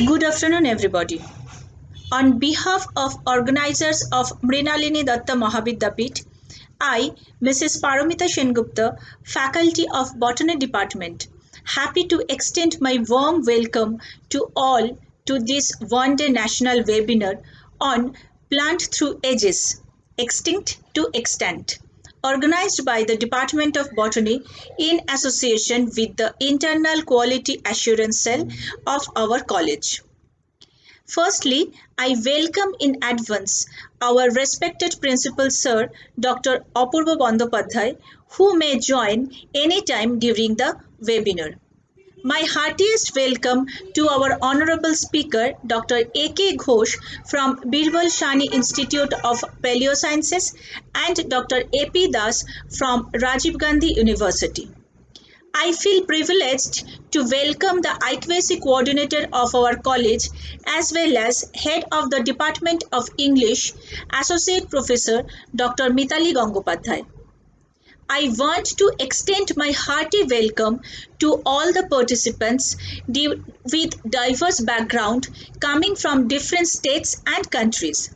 Good afternoon, everybody. On behalf of organizers of Mrinalini Datta Mahavidyapith, I, Mrs. Paramita Sengupta, Faculty of Botany Department, happy to extend my warm welcome to all to this one-day national webinar on Plant Through Ages, Extinct to Extant, organized by the Department of Botany in association with the Internal Quality Assurance Cell of our college. Firstly, I welcome in advance our respected Principal Sir Dr. Apurva Bandyopadhyay, who may join anytime during the webinar. My heartiest welcome to our honorable speaker Dr. A.K. Ghosh from Birbal Shani Institute of Paleosciences and Dr. A.P. Das from Rajiv Gandhi University. I feel privileged to welcome the IQAC coordinator of our college as well as head of the Department of English, Associate Professor Dr. Mitali Gangopadhyay. I want to extend my hearty welcome to all the participants with diverse background coming from different states and countries.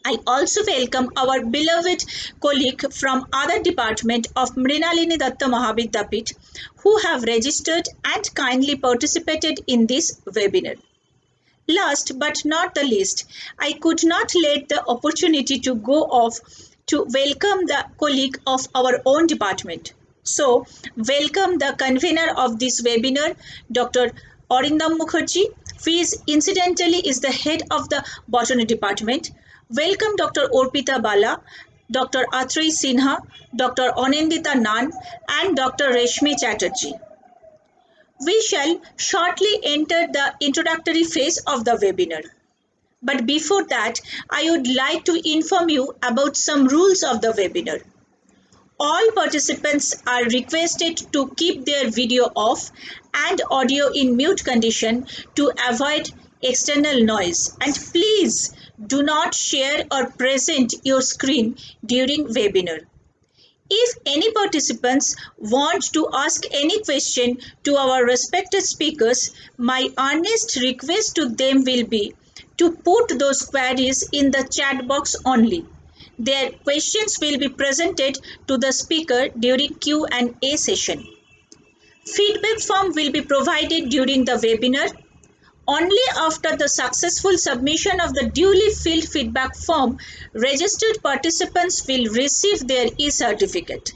I also welcome our beloved colleague from other department of Mrinalini Datta Mahavidyapith who have registered and kindly participated in this webinar. Last but not the least, I could not let the opportunity to go off to welcome the colleague of our own department. So, welcome the convener of this webinar, Dr. Arindam Mukherjee, who is incidentally is the head of the botany department. Welcome Dr. Orpita Bala, Dr. Atrey Sinha, Dr. Anindita Nan, and Dr. Reshmi Chatterjee. We shall shortly enter the introductory phase of the webinar. But before that, I would like to inform you about some rules of the webinar. All participants are requested to keep their video off and audio in mute condition to avoid external noise. And please do not share or present your screen during webinar. If any participants want to ask any question to our respected speakers, my earnest request to them will be to put those queries in the chat box only. Their questions will be presented to the speaker during Q&A session. Feedback form will be provided during the webinar. Only after the successful submission of the duly filled feedback form, registered participants will receive their e-certificate.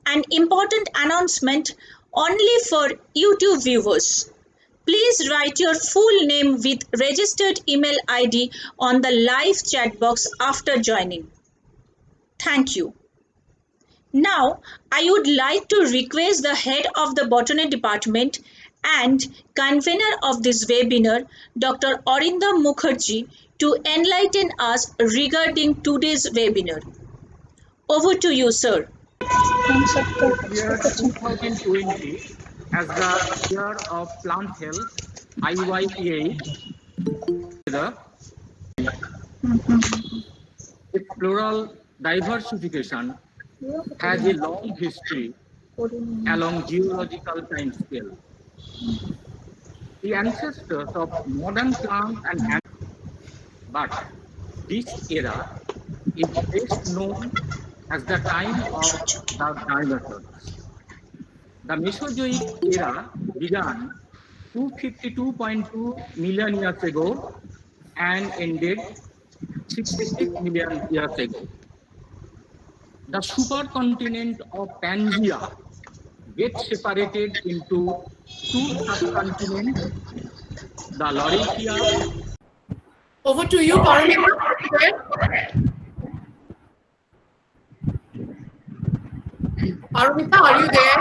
An important announcement only for YouTube viewers. Please write your full name with registered email ID on the live chat box after joining. Thank you. Now, I would like to request the head of the botany department and convener of this webinar, Dr. Arindam Mukherjee, to enlighten us regarding today's webinar. Over to you, sir. Year 2020 as the year of plant health, IYPH, its plural diversification has a long history along geological time scale. The ancestors of modern plant and animal, but this era is best known as the time of the dinosaurs. The Mesozoic era began 252.2 million years ago and ended 66 million years ago. The supercontinent of Pangaea gets separated into two subcontinents, the Laurasia. Over to you, Paramita. Paramita, are you there?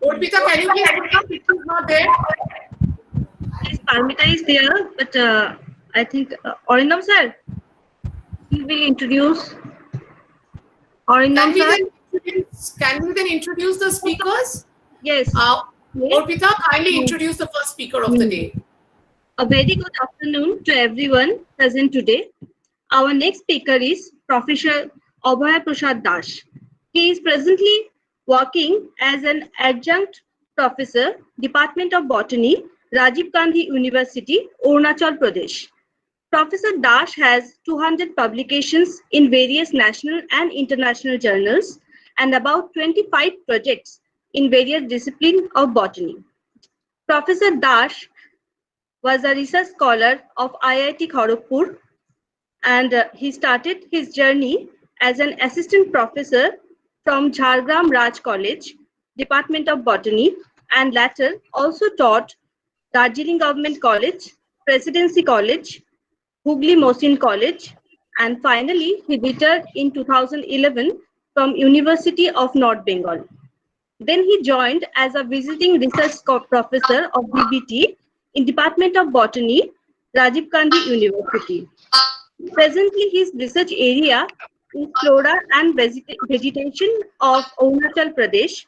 Orpita, can you please pick up? She's not there. Yes, Paramita is there, but I think Arindam sir, he will introduce. Arindam sir. Can we then introduce the speakers? Yes. Orpita, kindly introduce the first speaker of the day. A very good afternoon to everyone present today. Our next speaker is Professor Abhay Prasad Das. He is presently working as an adjunct professor, Department of Botany, Rajiv Gandhi University, Arunachal Pradesh. Professor Dash has 200 publications in various national and international journals and about 25 projects in various disciplines of botany. Professor Dash was a research scholar of IIT Kharagpur, and he started his journey as an assistant professor from Jhargram Raj College, Department of Botany, and later also taught Darjeeling Government College, Presidency College, Hooghly Mohsin College, and finally he retired in 2011 from University of North Bengal. Then he joined as a visiting research professor of DBT in Department of Botany, Rajiv Gandhi University. Presently, his research area is flora and vegetation of Arunachal Pradesh,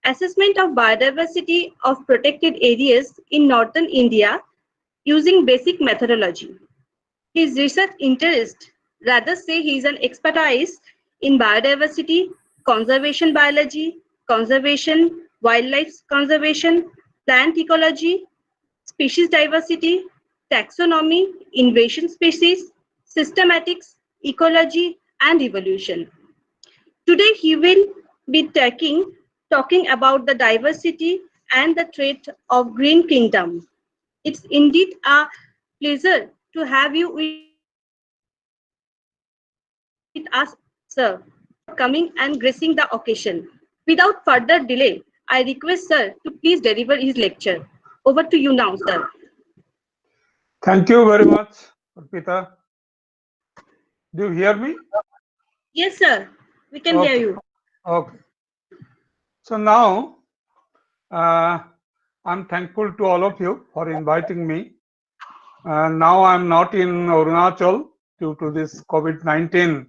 assessment of biodiversity of protected areas in northern India using basic methodology. His research interest, rather say he is an expertise in biodiversity, conservation biology, conservation, wildlife conservation, plant ecology, species diversity, taxonomy, invasion species, systematics, ecology, and evolution. Today he will be talking about the diversity and the trait of Green Kingdom. It's indeed a pleasure to have you with us, sir, coming and gracing the occasion. Without further delay, I request sir to please deliver his lecture. Over to you now, sir. Thank you very much, Arpita. Do you hear me? Yes, sir. We can hear you. Okay. So now, I'm thankful to all of you for inviting me. Now I'm not in Arunachal due to this COVID-19.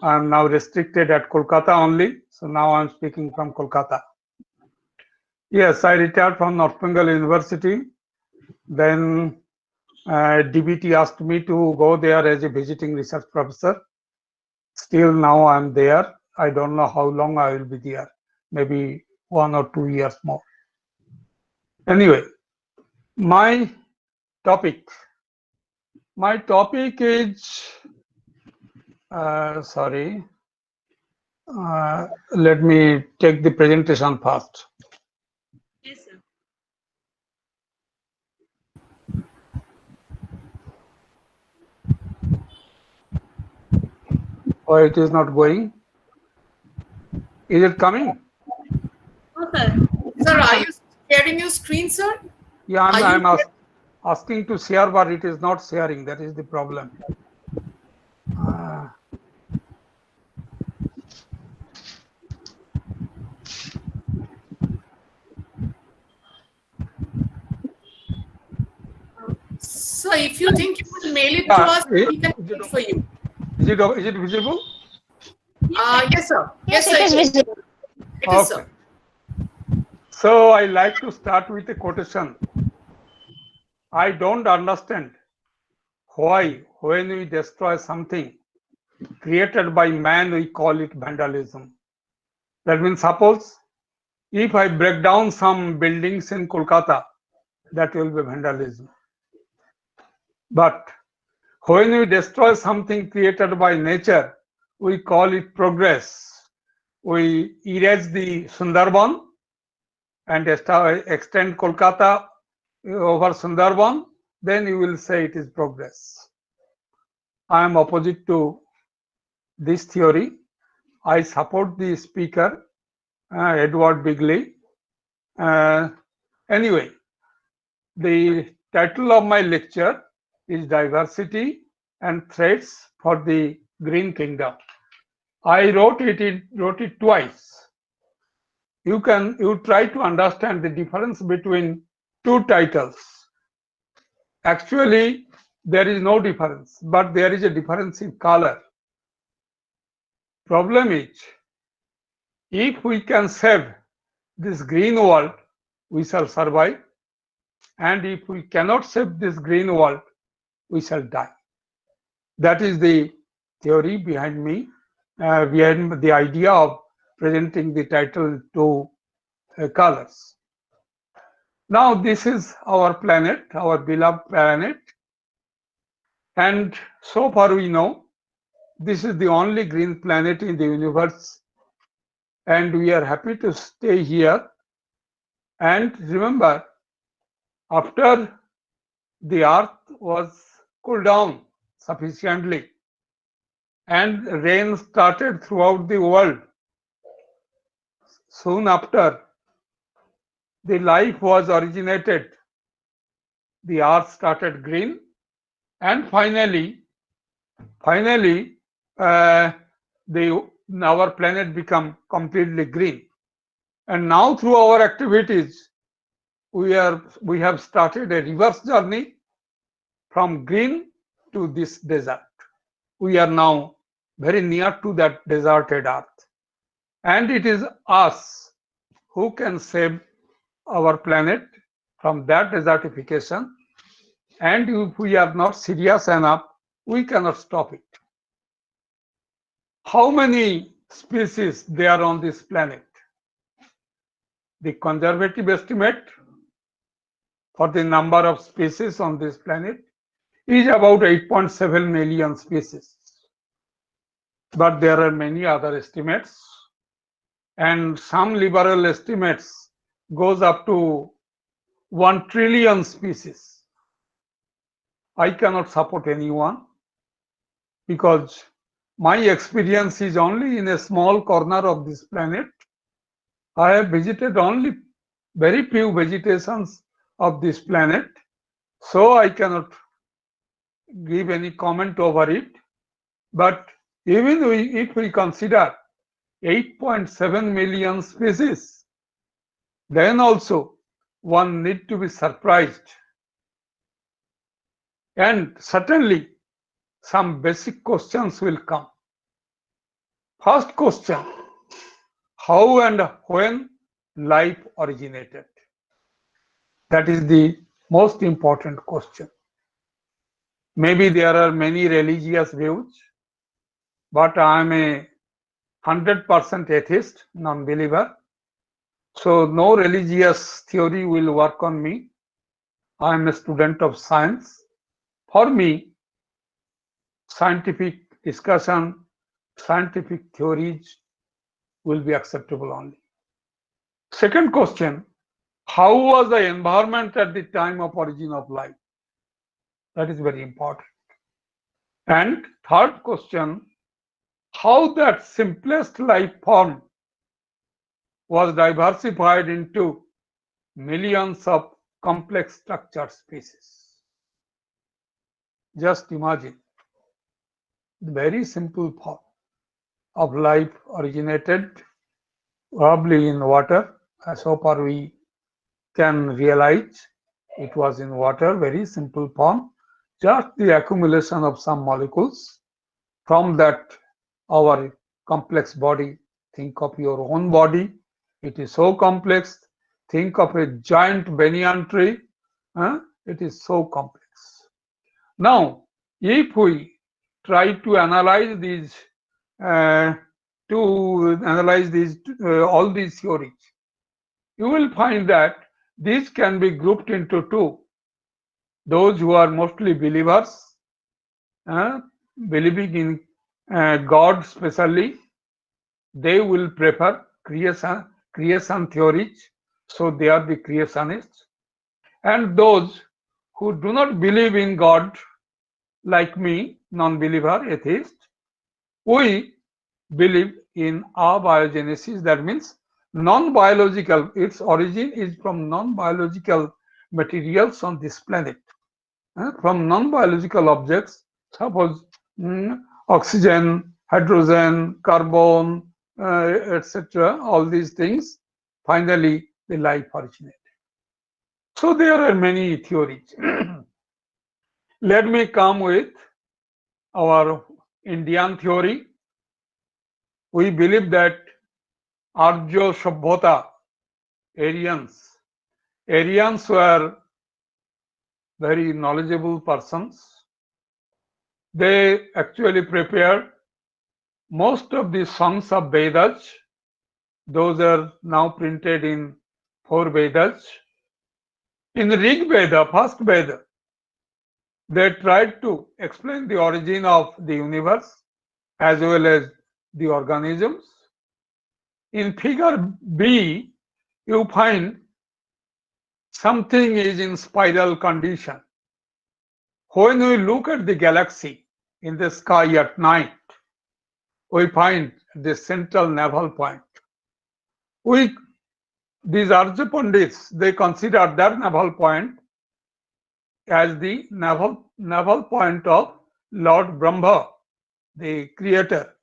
I'm now restricted at Kolkata only. So now I'm speaking from Kolkata. Yes, I retired from North Bengal University. Then DBT asked me to go there as a visiting research professor. Still now I'm there. I don't know how long I will be there. Maybe 1 or 2 years more. Anyway, my topic is, let me take the presentation first. Yes, sir. Oh, it is not going. Is it coming? No, sir. Sir, are you sharing your screen, sir? Yeah, Are I'm you- asking to share, but it is not sharing. That is the problem. Sir, if you think you will mail it to us, we can do it for you. Is it visible? Yes, sir. Yes, sir. it is visible. It is, sir. So I like to start with a quotation. I don't understand why, when we destroy something created by man, we call it vandalism. That means, suppose if I break down some buildings in Kolkata, that will be vandalism. But when we destroy something created by nature, we call it progress. We erase the Sundarban and extend Kolkata over Sundarban, then you will say it is progress. I am opposite to this theory. I support the speaker, Edward Bigley. Anyway, the title of my lecture is Diversity and Threats for the Green Kingdom. I wrote it twice. You try to understand the difference between two titles. Actually, there is no difference, but there is a difference in color. Problem is, if we can save this green world, we shall survive. And if we cannot save this green world, we shall die. That is the theory behind the idea of presenting the title to colors. Now this is our planet, our beloved planet, and so far we know this is the only green planet in the universe, and we are happy to stay here. And remember, after the earth was cooled down sufficiently and rain started throughout the world, soon after the life was originated, the earth started green, and finally our planet become completely green. And now through our activities, we have started a reverse journey from green to this desert. We are now very near to that deserted earth, and it is us who can save our planet from that desertification. And if we are not serious enough, we cannot stop it. How many species there are on this planet? The conservative estimate for the number of species on this planet is about 8.7 million species. But there are many other estimates, and some liberal estimates goes up to 1 trillion species. I cannot support anyone because my experience is only in a small corner of this planet. I have visited only very few vegetations of this planet, so I cannot give any comment over it. But even if we consider 8.7 million species, then also one need to be surprised. And certainly some basic questions will come. First question, how and when life originated? That is the most important question. Maybe there are many religious views, but I am a 100% atheist, non-believer. So no religious theory will work on me. I am a student of science. For me, scientific discussion, scientific theories will be acceptable only. Second question, how was the environment at the time of origin of life? That is very important. And third question, how that simplest life form was diversified into millions of complex structured species. Just imagine, the very simple form of life originated probably in water. So far we can realize it was in water, very simple form, just the accumulation of some molecules. From that, our complex body, think of your own body, it is so complex. Think of a giant banyan tree, it is so complex. Now, if we try to analyze these, all these theories, you will find that these can be grouped into two. Those who are mostly believers, believing in God specially, they will prefer creation theories, so they are the creationists. And those who do not believe in God, like me, non-believer, atheist, we believe in abiogenesis. That means non-biological, its origin is from non-biological materials on this planet, from non-biological objects, suppose oxygen, hydrogen, carbon, etc., all these things, finally the life originated. So there are many theories. Let me come with our Indian theory. We believe that Arya Sabhyata, Aryans were very knowledgeable persons. They actually prepared most of the songs of Vedas Those are now printed in 4 Vedas. In Rig Veda, first Veda, they tried to explain the origin of the universe as well as the organisms. In figure B, you find something is in spiral condition. When we look at the galaxy in the sky at night, we find the central navel point. These Arya Pandits, they consider that navel point as the navel point of Lord Brahma, the creator.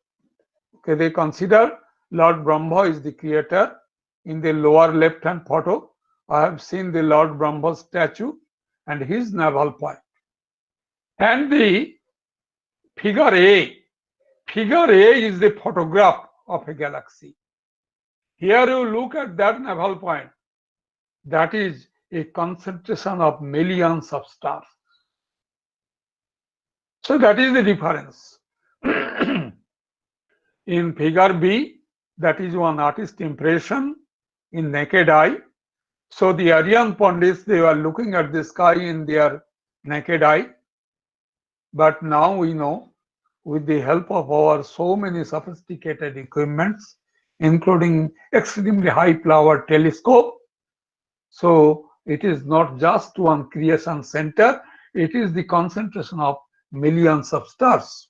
Okay, they consider Lord Brahma is the creator. In the lower left hand photo, I have seen the Lord Brahma statue and his navel point. And the figure A is the photograph of a galaxy. Here you look at that navel point. That is a concentration of millions of stars. So that is the difference. In figure B, that is one artist impression in naked eye. So the Aryan Pandits, they were looking at the sky in their naked eye. But now we know, with the help of our so many sophisticated equipments, including extremely high power telescope, so it is not just one creation center, it is the concentration of millions of stars.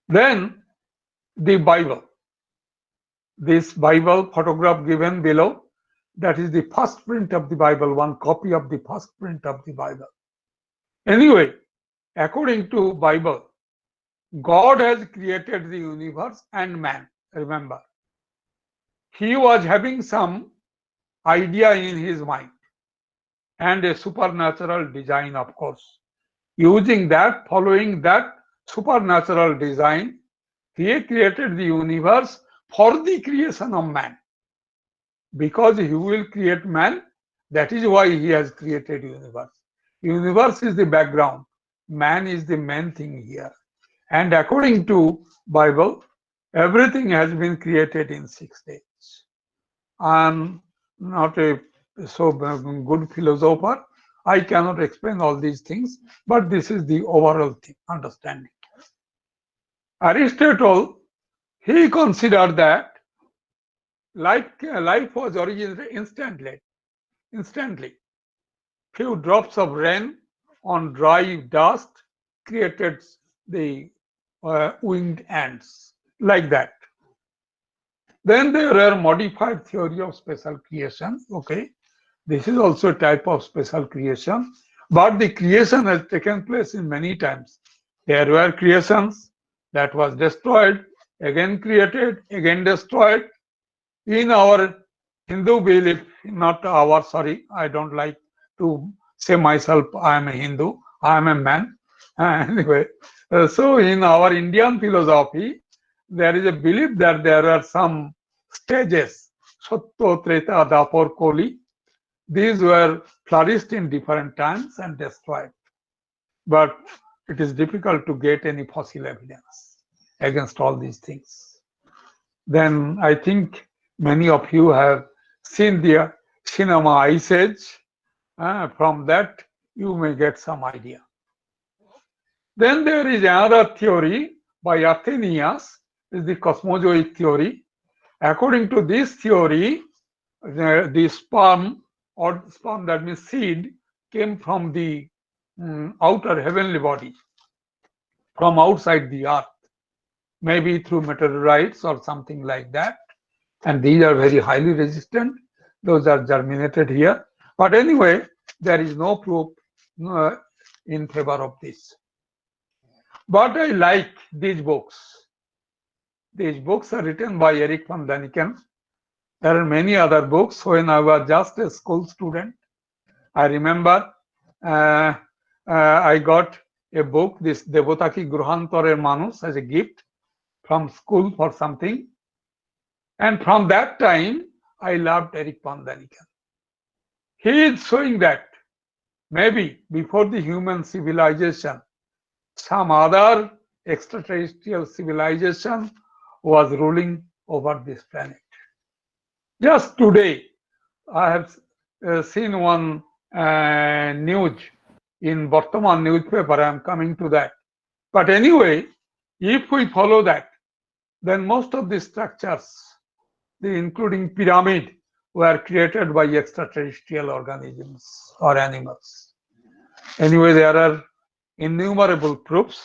Then the Bible. This Bible photograph given below, that is the first print of the Bible, one copy of the first print of the Bible. Anyway, according to Bible, God has created the universe and man. Remember, he was having some idea in his mind and a supernatural design, of course. Using that, following that supernatural design, he created the universe for the creation of man. Because he will create man, that is why he has created universe. Universe is the background, man is the main thing here. And according to Bible, everything has been created in 6 days. I'm not a so good philosopher. I cannot explain all these things, but this is the overall thing, understanding. Aristotle, he considered that life was originated instantly. Few drops of rain on dry dust created the winged ants, like that. Then there are modified theory of special creation. Okay, this is also a type of special creation, but the creation has taken place in many times. There were creations that was destroyed, again created, again destroyed. In our Hindu belief, not our, sorry, I don't like to say myself I am a Hindu, I am a man. Anyway, so in our Indian philosophy, there is a belief that there are some stages, Satya, Treta, Dapur, Koli. These were flourished in different times and destroyed. But it is difficult to get any fossil evidence against all these things. Then I think many of you have seen the cinema Ice Age. From that, you may get some idea. Then there is another theory by Athenius, is the cosmozoic theory. According to this theory, the sperm, or sperm that means seed, came from the outer heavenly body, from outside the earth, maybe through meteorites or something like that. And these are very highly resistant. Those are germinated here. But anyway, there is no proof in favor of this. But I like these books. These books are written by Erich von Däniken. There are many other books. When I was just a school student, I remember I got a book, this Devotaki Gruhantore Manus, as a gift from school for something. And from that time, I loved Erich von Däniken. He is showing that maybe before the human civilization, some other extraterrestrial civilization was ruling over this planet. Just today, I have seen one news in Bartaman newspaper. I am coming to that. But anyway, if we follow that, then most of the structures, including pyramid, were created by extraterrestrial organisms or animals. Anyway, there are innumerable proofs,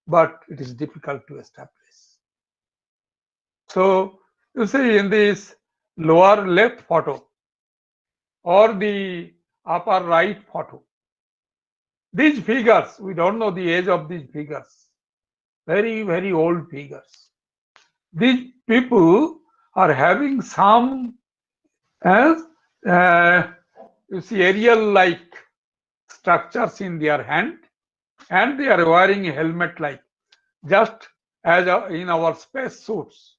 but it is difficult to establish. So you see in this lower left photo or the upper right photo, these figures, we don't know the age of these figures, very, very old figures. These people are having some you see aerial-like structures in their hand, and they are wearing a helmet-like, just as in our space suits,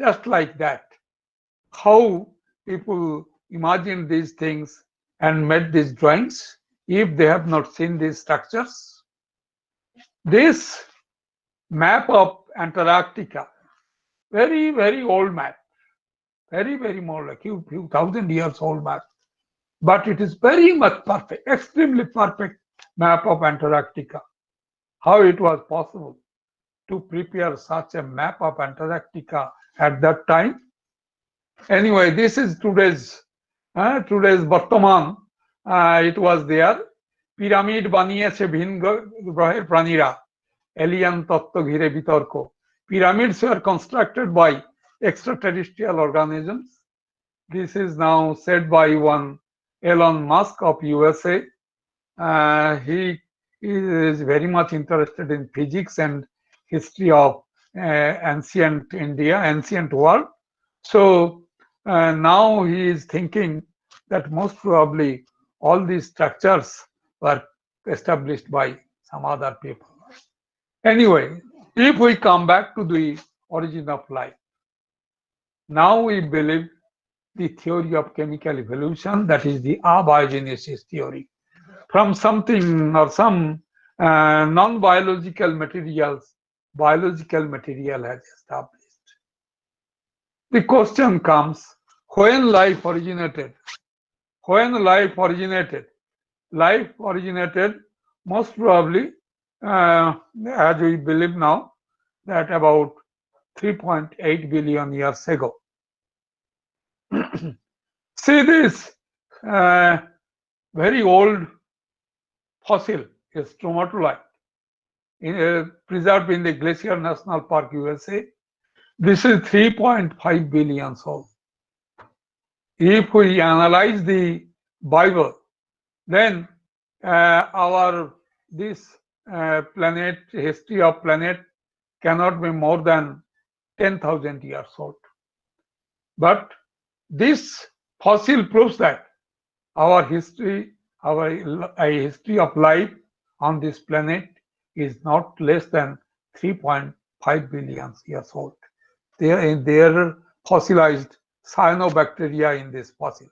just like that. How people imagine these things and made these drawings if they have not seen these structures? This map of Antarctica, very, very old map, very, very more like few thousand years old map, but it is very much perfect, extremely perfect map of Antarctica. How it was possible to prepare such a map of Antarctica at that time? Anyway, this is today's Bartaman. It was there. Pyramid বানিয়েছে ভিন গ্রহের প্রাণীরা, alien তত্ত্ব ঘিরে বিতর্ক. Pyramids were constructed by extraterrestrial organisms. This is now said by one Elon Musk of USA. He is very much interested in physics and history of ancient India, ancient world. So now he is thinking that most probably all these structures were established by some other people. Anyway, if we come back to the origin of life, now we believe the theory of chemical evolution, that is the abiogenesis theory. From something or some non-biological materials, biological material has established. The question comes, when life originated? When life originated? Life originated most probably, as we believe now, that about 3.8 billion years ago. See this very old fossil is stromatolite preserved in the Glacier National Park, USA. This is 3.5 billion old. If we analyze the Bible, then this planet, history of planet cannot be more than 10,000 years old. But this fossil proves that our history, a history of life on this planet is not less than 3.5 billion years old. There are fossilized cyanobacteria in this fossil.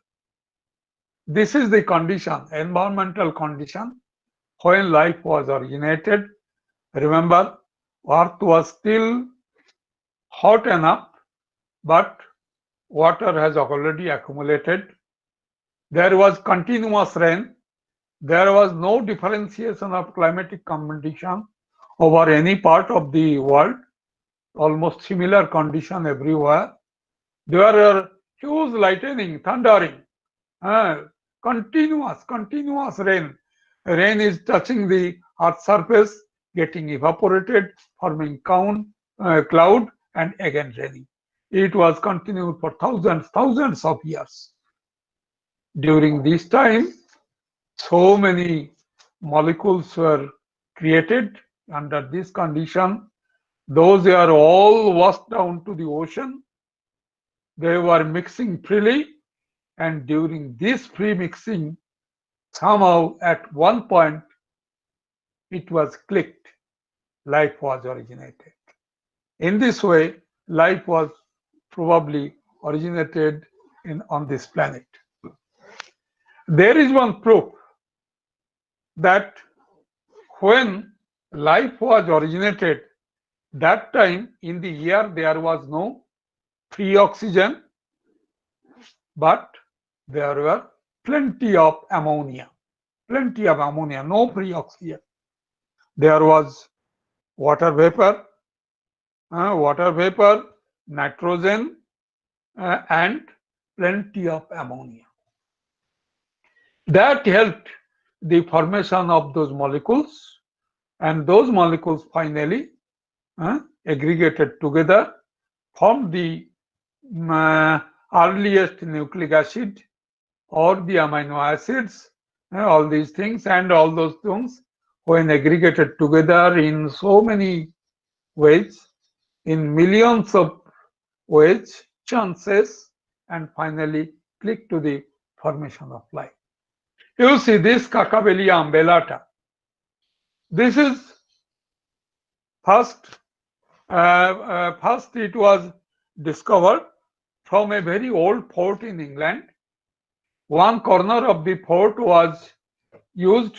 This is the condition, environmental condition, when life was originated. Remember, Earth was still hot enough, but water has already accumulated. There was continuous rain. There was no differentiation of climatic condition over any part of the world, almost similar condition everywhere. There are huge lightning, thundering, continuous rain. Rain is touching the Earth's surface, getting evaporated, forming cloud, and again raining. It was continued for thousands of years. During this time, so many molecules were created under this condition. Those are all washed down to the ocean. They were mixing freely, and during this free mixing, somehow at one point it was clicked. Life was originated. In this way, life was probably originated on this planet. There is one proof that when life was originated, that time in the air there was no free oxygen, but there were plenty of ammonia, no free oxygen. There was water vapor, nitrogen, and plenty of ammonia. That helped the formation of those molecules, and those molecules finally aggregated together, formed the earliest nucleic acid or the amino acids, all these things, and all those things when aggregated together in so many ways, in millions of ways, chances, and finally click to the formation of life. You see this Cacabelia umbellata. This is first it was discovered from a very old fort in England. One corner of the fort was used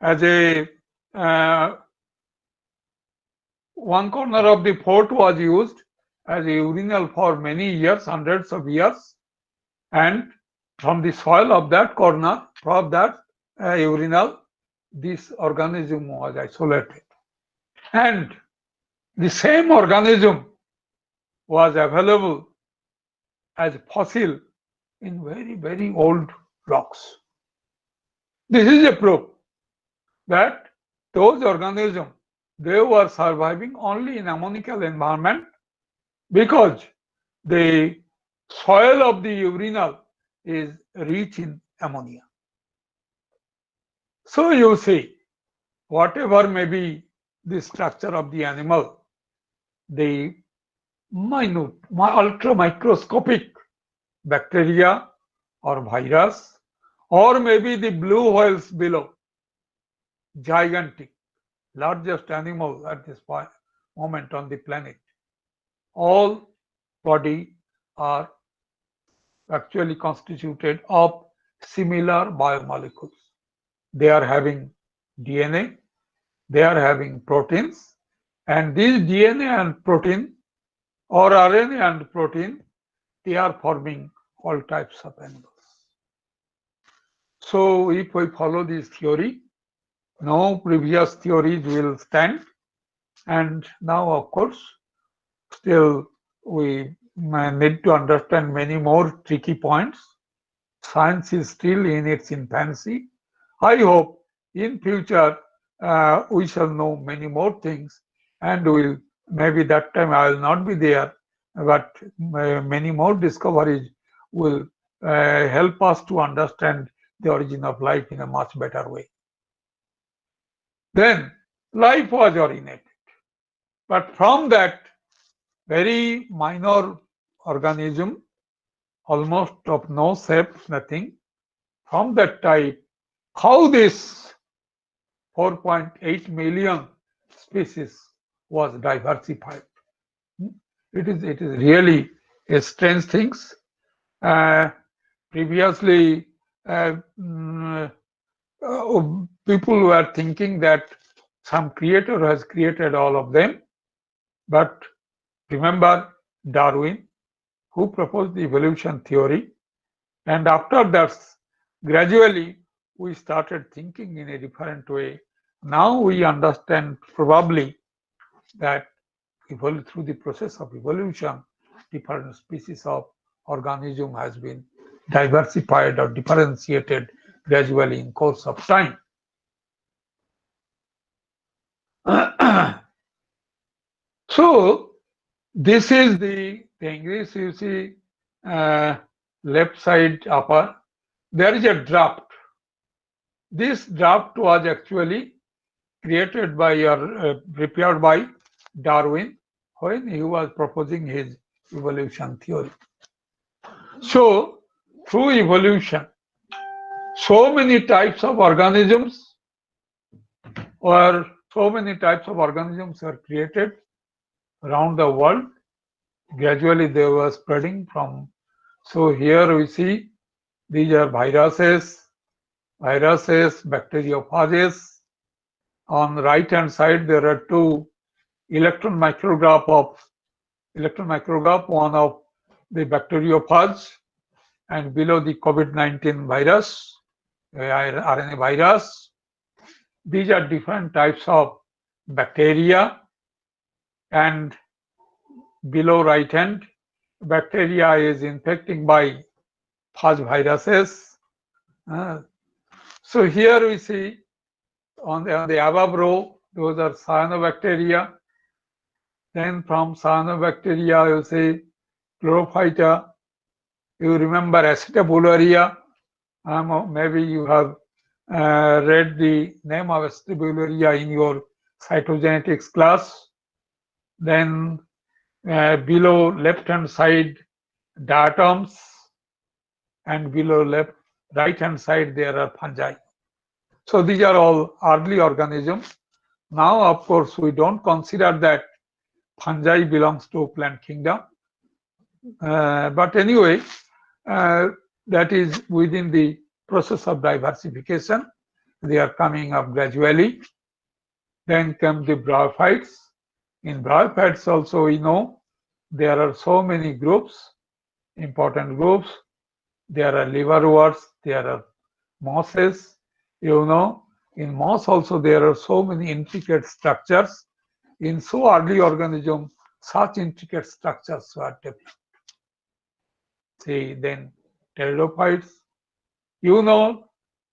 as a urinal for many years, hundreds of years, and from the soil of that corner, from that urinal, this organism was isolated, and the same organism was available as fossil in very, very old rocks. This is a proof that those organisms, they were surviving only in ammonical environment because the soil of the urinal is rich in ammonia. So you see, whatever may be the structure of the animal, the minute, ultra microscopic bacteria or virus, or maybe the blue whales below, gigantic, largest animal at this moment on the planet, all body are actually constituted of similar biomolecules. They are having DNA, they are having proteins, and these DNA and protein or RNA and protein, they are forming all types of animals. So if we follow this theory, no previous theories will stand. And now, of course, still we need to understand many more tricky points. Science is still in its infancy. I hope in future we shall know many more things, and will maybe that time I will not be there, but many more discoveries will help us to understand the origin of life in a much better way. Then life was originated, but from that very minor organism, almost of no shape, nothing, from that type, how this 4.8 million species was diversified. It is really a strange things. Previously, people were thinking that some creator has created all of them, but remember Darwin, who proposed the evolution theory, and after that, gradually we started thinking in a different way. Now we understand probably that through the process of evolution, different species of organism has been diversified or differentiated gradually in course of time. So this is the thing. This you see left side upper. There is a draft. This draft was actually created by or prepared by Darwin when he was proposing his evolution theory. So through evolution, so many types of organisms were created around the world. Gradually they were spreading from. So here we see these are viruses, bacteriophages, On the right hand side, there are two electron micrograph, one of the bacteriophage, and below the COVID-19 virus, RNA virus. These are different types of bacteria, and below right hand, bacteria is infecting by phage viruses. So here we see on the above row, those are cyanobacteria. Then from cyanobacteria, you see chlorophyta. You remember Acetabularia. Maybe you have read the name of Acetabularia in your cytogenetics class. Then below left hand side, diatoms, and below right hand side there are fungi. So these are all early organisms. Now, of course, we don't consider that fungi belongs to plant kingdom. But anyway, that is within the process of diversification. They are coming up gradually. Then come the bryophytes. In bryophytes also we know there are so many groups, important groups. There are liverworts, there are mosses. You know, in moss also there are so many intricate structures. In so early organism, such intricate structures were developed. See, then pteridophytes. You know,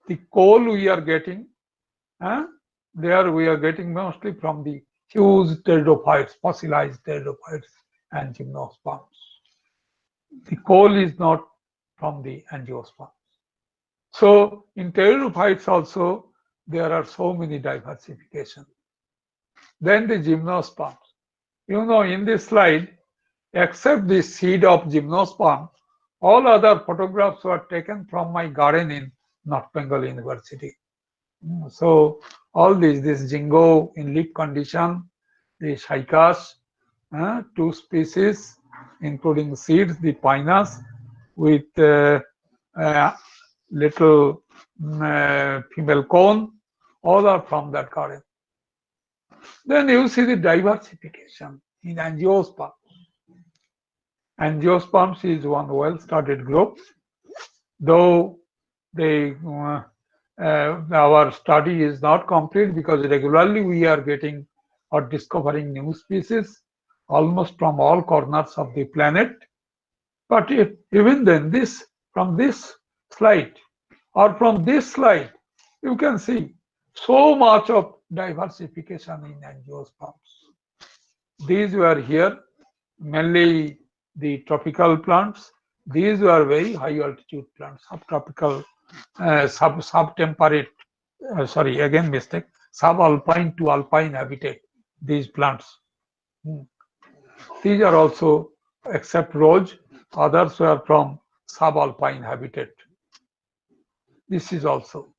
the coal we are getting, there we are getting mostly from the huge pteridophytes, fossilized pteridophytes and gymnosperms. The coal is not from the angiosperms. So in pteridophytes also there are so many diversification. Then the gymnosperms. You know, in this slide, except the seed of gymnosperm, all other photographs were taken from my garden in North Bengal University. So all this jingo in leaf condition, the cycas, two species, including seeds, the pinus with little female cone, all are from that garden. Then you see the diversification in angiosperms. Angiosperms is one well-studied group, though they our study is not complete because regularly we are getting or discovering new species almost from all corners of the planet. But even then, from this slide or from this slide, you can see so much of diversification in angiosperms. These were here mainly the tropical plants. These were very high altitude plants, subtropical, sub-temperate, subalpine to alpine habitat, these plants. These are also, except rose, others were from subalpine habitat. This is also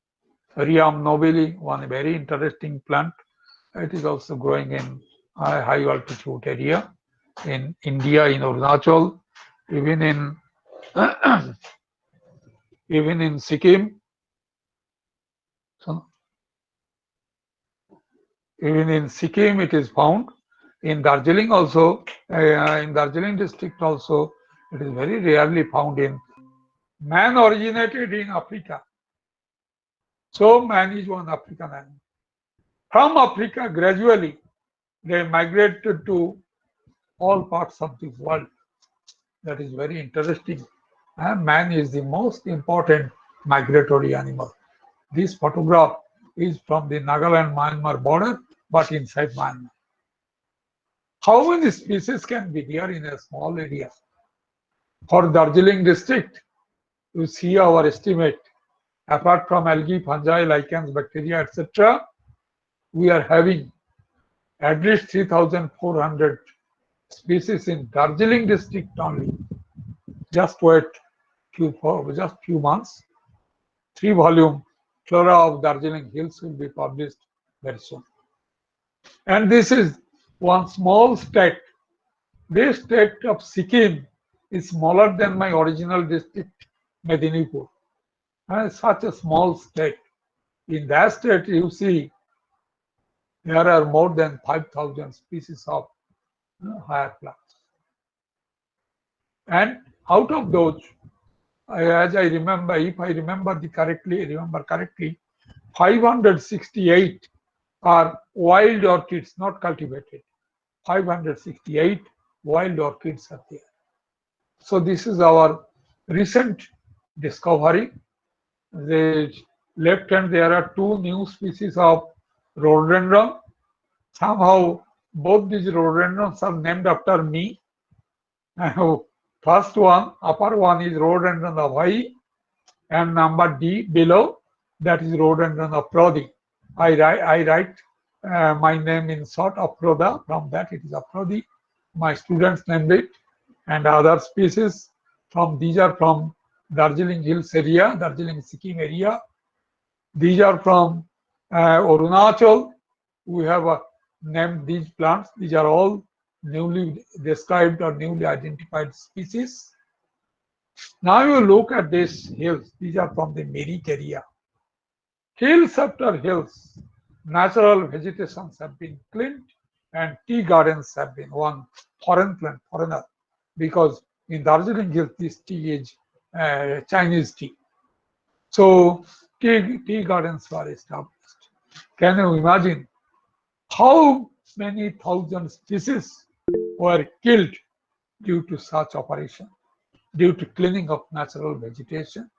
Rhium nobile, one very interesting plant. It is also growing in high altitude area in India, in Arunachal, even in Sikkim. So, even in Sikkim it is found. In Darjeeling also, in Darjeeling district also, it is very rarely found in. Man originated in Africa. So man is one African animal. From Africa, gradually, they migrated to all parts of the world. That is very interesting. And man is the most important migratory animal. This photograph is from the Nagaland-Myanmar border, but inside Myanmar. How many species can be there in a small area? For Darjeeling district, you see our estimate. Apart from algae, fungi, lichens, bacteria, etc., we are having at least 3,400 species in Darjeeling district only. Just wait for just few months. 3-volume Flora of Darjeeling Hills will be published very soon. And this is one small state. This state of Sikkim is smaller than my original district, Medinipur. And such a small state. In that state, you see There are more than 5,000 species of higher plants. And out of those, as I remember, if I remember correctly, 568 are wild orchids, not cultivated. 568 wild orchids are there. So this is our recent discovery. The left hand, there are two new species of rhododendron. Somehow both these rhododendrons are named after me. First one, upper one is rhododendron of Hawaii, and number D below, that is rhododendron of Prodi. I write my name in short, Aproda. From that it is Aprodi. My students named it, and other species from these are from Darjeeling Hills area, Darjeeling Sikkim area. These are from Arunachal. We have named these plants. These are all newly described or newly identified species. Now you look at these hills. These are from the Meerut area. Hills after hills, natural vegetations have been cleaned, and tea gardens have been one foreigner, because in Darjeeling Hills this tea is Chinese tea. So tea gardens were established. Can you imagine how many thousand species were killed due to such operation, due to cleaning of natural vegetation?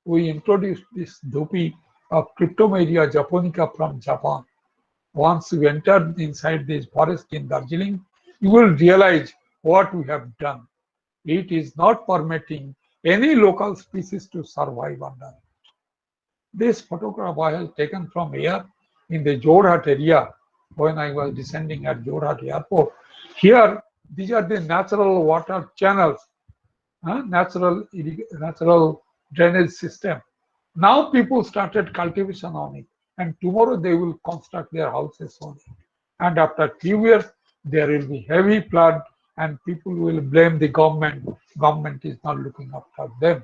We introduced this dhupi of Cryptomeria japonica from Japan. Once you enter inside this forest in Darjeeling, you will realize what we have done. It is not permitting any local species to survive under it. This photograph I have taken from here in the Jorhat area when I was descending at Jorhat airport. Here, these are the natural water channels, natural drainage system. Now people started cultivation on it, and tomorrow they will construct their houses on it. And after few years, there will be heavy flood, and people will blame the government. Government is not looking after them.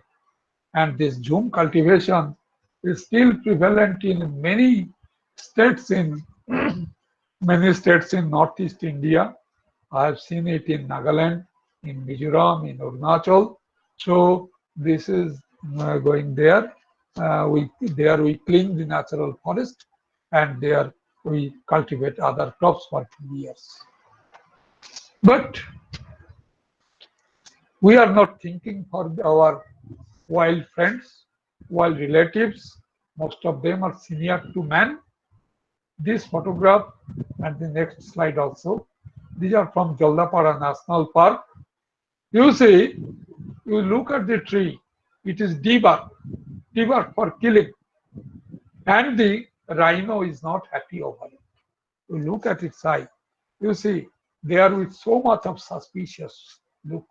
And this Jhum cultivation is still prevalent in many states in Northeast India. I have seen it in Nagaland, in Mizoram, in Arunachal. So this is going there. We clean the natural forest, and there we cultivate other crops for 2 years. But we are not thinking for our wild friends, wild relatives. Most of them are senior to man. This photograph and the next slide also, these are from Jaldapara National Park. You see, you look at the tree, it is debark for killing, and the rhino is not happy over it. You look at its eye, you see, they are with so much of suspicious look.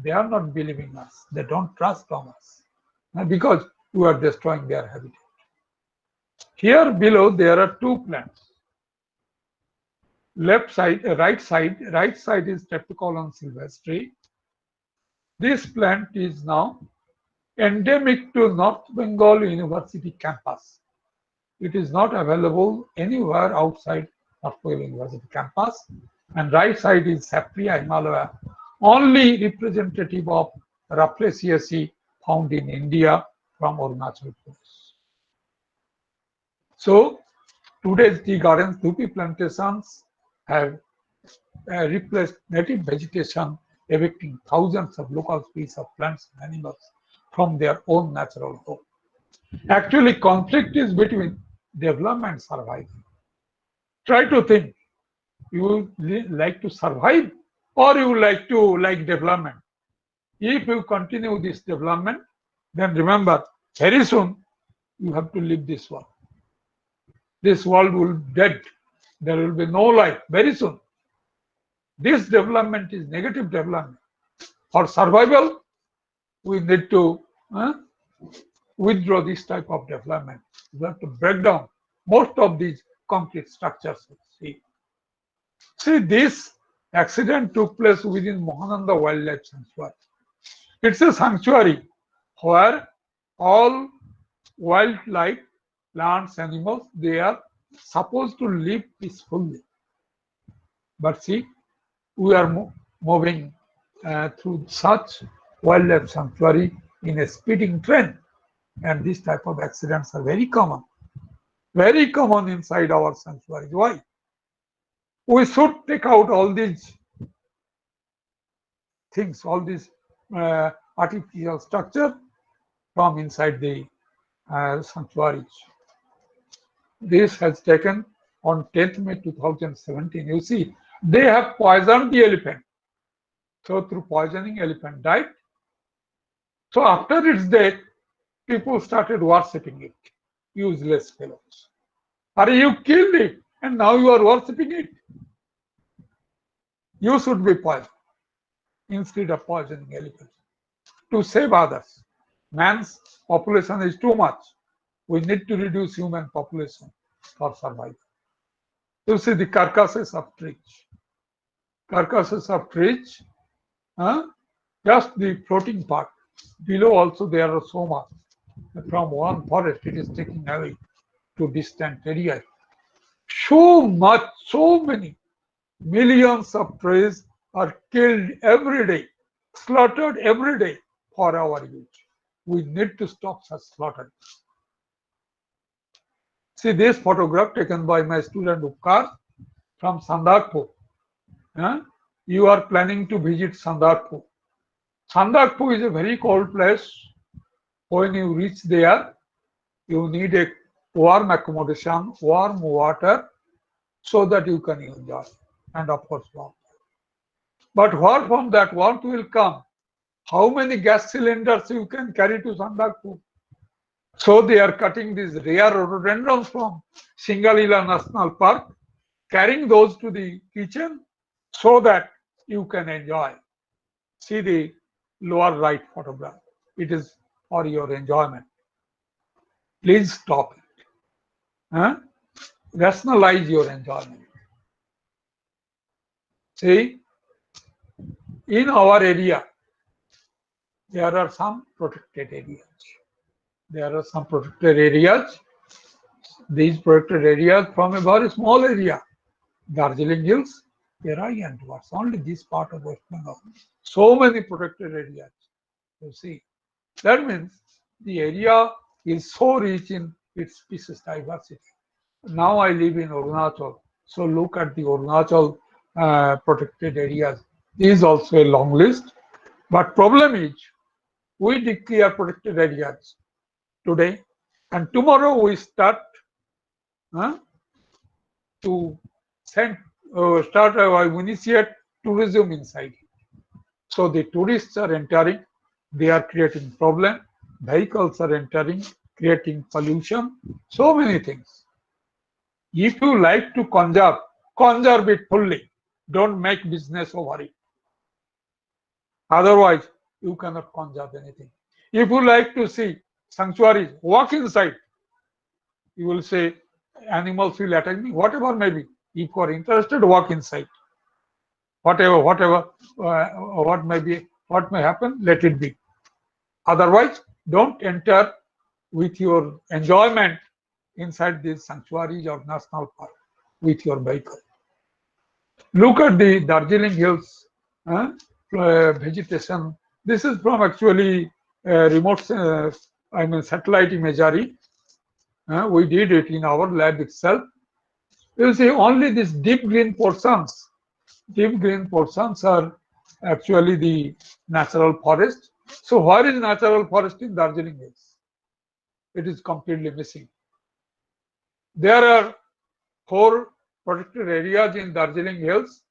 They are not believing us. They don't trust on us because we are destroying their habitat. Here below there are two plants. Right side is Streptococcus sylvestre. This plant is now endemic to North Bengal University campus. It is not available anywhere outside North Bengal University campus. And right side is Sapphire himalaya, only representative of Rafflesiaceae found in India from Arunachal Pradesh. So today's tea gardens, dhupi plantations have replaced native vegetation, evicting thousands of local species of plants and animals from their own natural home. Actually, conflict is between development and survival. Try to think, you would like to survive or you would like to like development. If you continue this development, then remember, very soon you have to leave this world. This world will be dead. There will be no life very soon. This development is negative development. For survival, we need to withdraw this type of development. We have to break down most of these concrete structures. See, this accident took place within Mahananda Wildlife Sanctuary. It's a sanctuary where all wildlife, plants, animals, they are supposed to live peacefully. But see, we are moving through such wildlife sanctuary in a speeding train, and these type of accidents are very common inside our sanctuaries. Why? We should take out all these things, all these artificial structure from inside the sanctuaries. This has taken on 10th May 2017. You see, they have poisoned the elephant. So through poisoning, elephant died. So after its death, people started worshipping it. Useless fellows. Are you killed it and now you are worshipping it? You should be poisoned instead of poisoning elephants to save others. Man's population is too much. We need to reduce human population for survival. You see the carcasses of trees. Carcasses of trees, just the floating part. Below also there are so much. From one forest it is taken away to distant areas. So much, so many millions of trees are killed every day, slaughtered every day for our use. We need to stop such slaughter. See this photograph taken by my student Upkar from Sandakpur. You are planning to visit Sandakpur. Sandakpur is a very cold place. When you reach there, you need a warm accommodation, warm water, so that you can enjoy. And of course, warmth. But where from that warmth will come? How many gas cylinders you can carry to Sandakpur? So they are cutting these rare rhododendrons from Singalila National Park, carrying those to the kitchen so that you can enjoy. See the lower right photograph. It is for your enjoyment. Please stop it. Rationalize your enjoyment. See, in our area, there are some protected areas. There are some protected areas. These protected areas from a very small area, Darjeeling Hills, Terai and towards only this part of West Bengal. So many protected areas. You see, that means the area is so rich in its species diversity. Now I live in Arunachal, so look at the Arunachal protected areas. This is also a long list, but problem is we declare protected areas today, and tomorrow we start to initiate tourism inside. So the tourists are entering, they are creating problem. Vehicles are entering, creating pollution. So many things. If you like to conserve it fully. Don't make business over it. Otherwise, you cannot conserve anything. If you like to see sanctuaries, walk inside. You will say, animals will attack me, whatever may be. If you are interested, walk inside. Whatever, what may happen, let it be. Otherwise, don't enter with your enjoyment inside these sanctuaries or national park with your vehicle. Look at the Darjeeling Hills vegetation. This is from actually remote, satellite imagery. We did it in our lab itself. You see, only these deep green portions. Deep green portions are actually the natural forest. So where is natural forest in Darjeeling Hills? It is completely missing. There are 4 protected areas in Darjeeling Hills: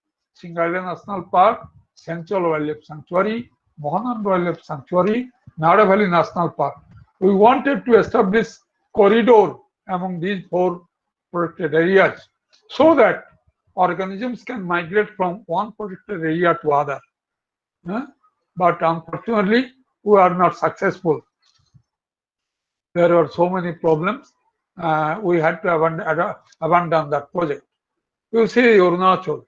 Singalila National Park, Central Wildlife Sanctuary, Mohanand Wildlife Sanctuary, Nada Valley National Park. We wanted to establish corridor among these 4 protected areas so that organisms can migrate from one protected area to other. But unfortunately, we are not successful. There are so many problems. We had to abandon that project. You see Arunachal,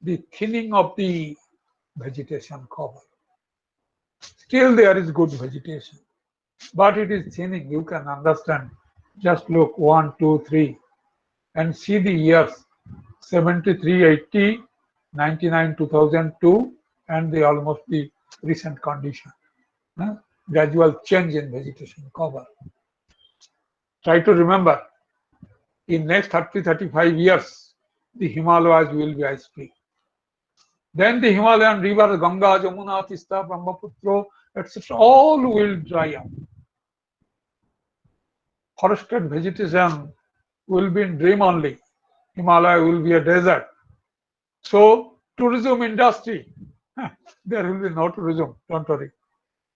the thinning of the vegetation cover. Still there is good vegetation, but it is thinning. You can understand. Just look, 1, 2, 3. and see the years 73, 80, 99, 2002, and the almost the recent condition. Gradual change in vegetation cover. Try to remember, in next 30-35 years, the Himalayas will be ice free. Then the Himalayan river, Ganga, Jamuna, Tista, Brahmaputra, etc., all will dry up. Forested vegetation will be in dream only. Himalaya will be a desert. So, tourism industry, there will be no tourism, don't worry.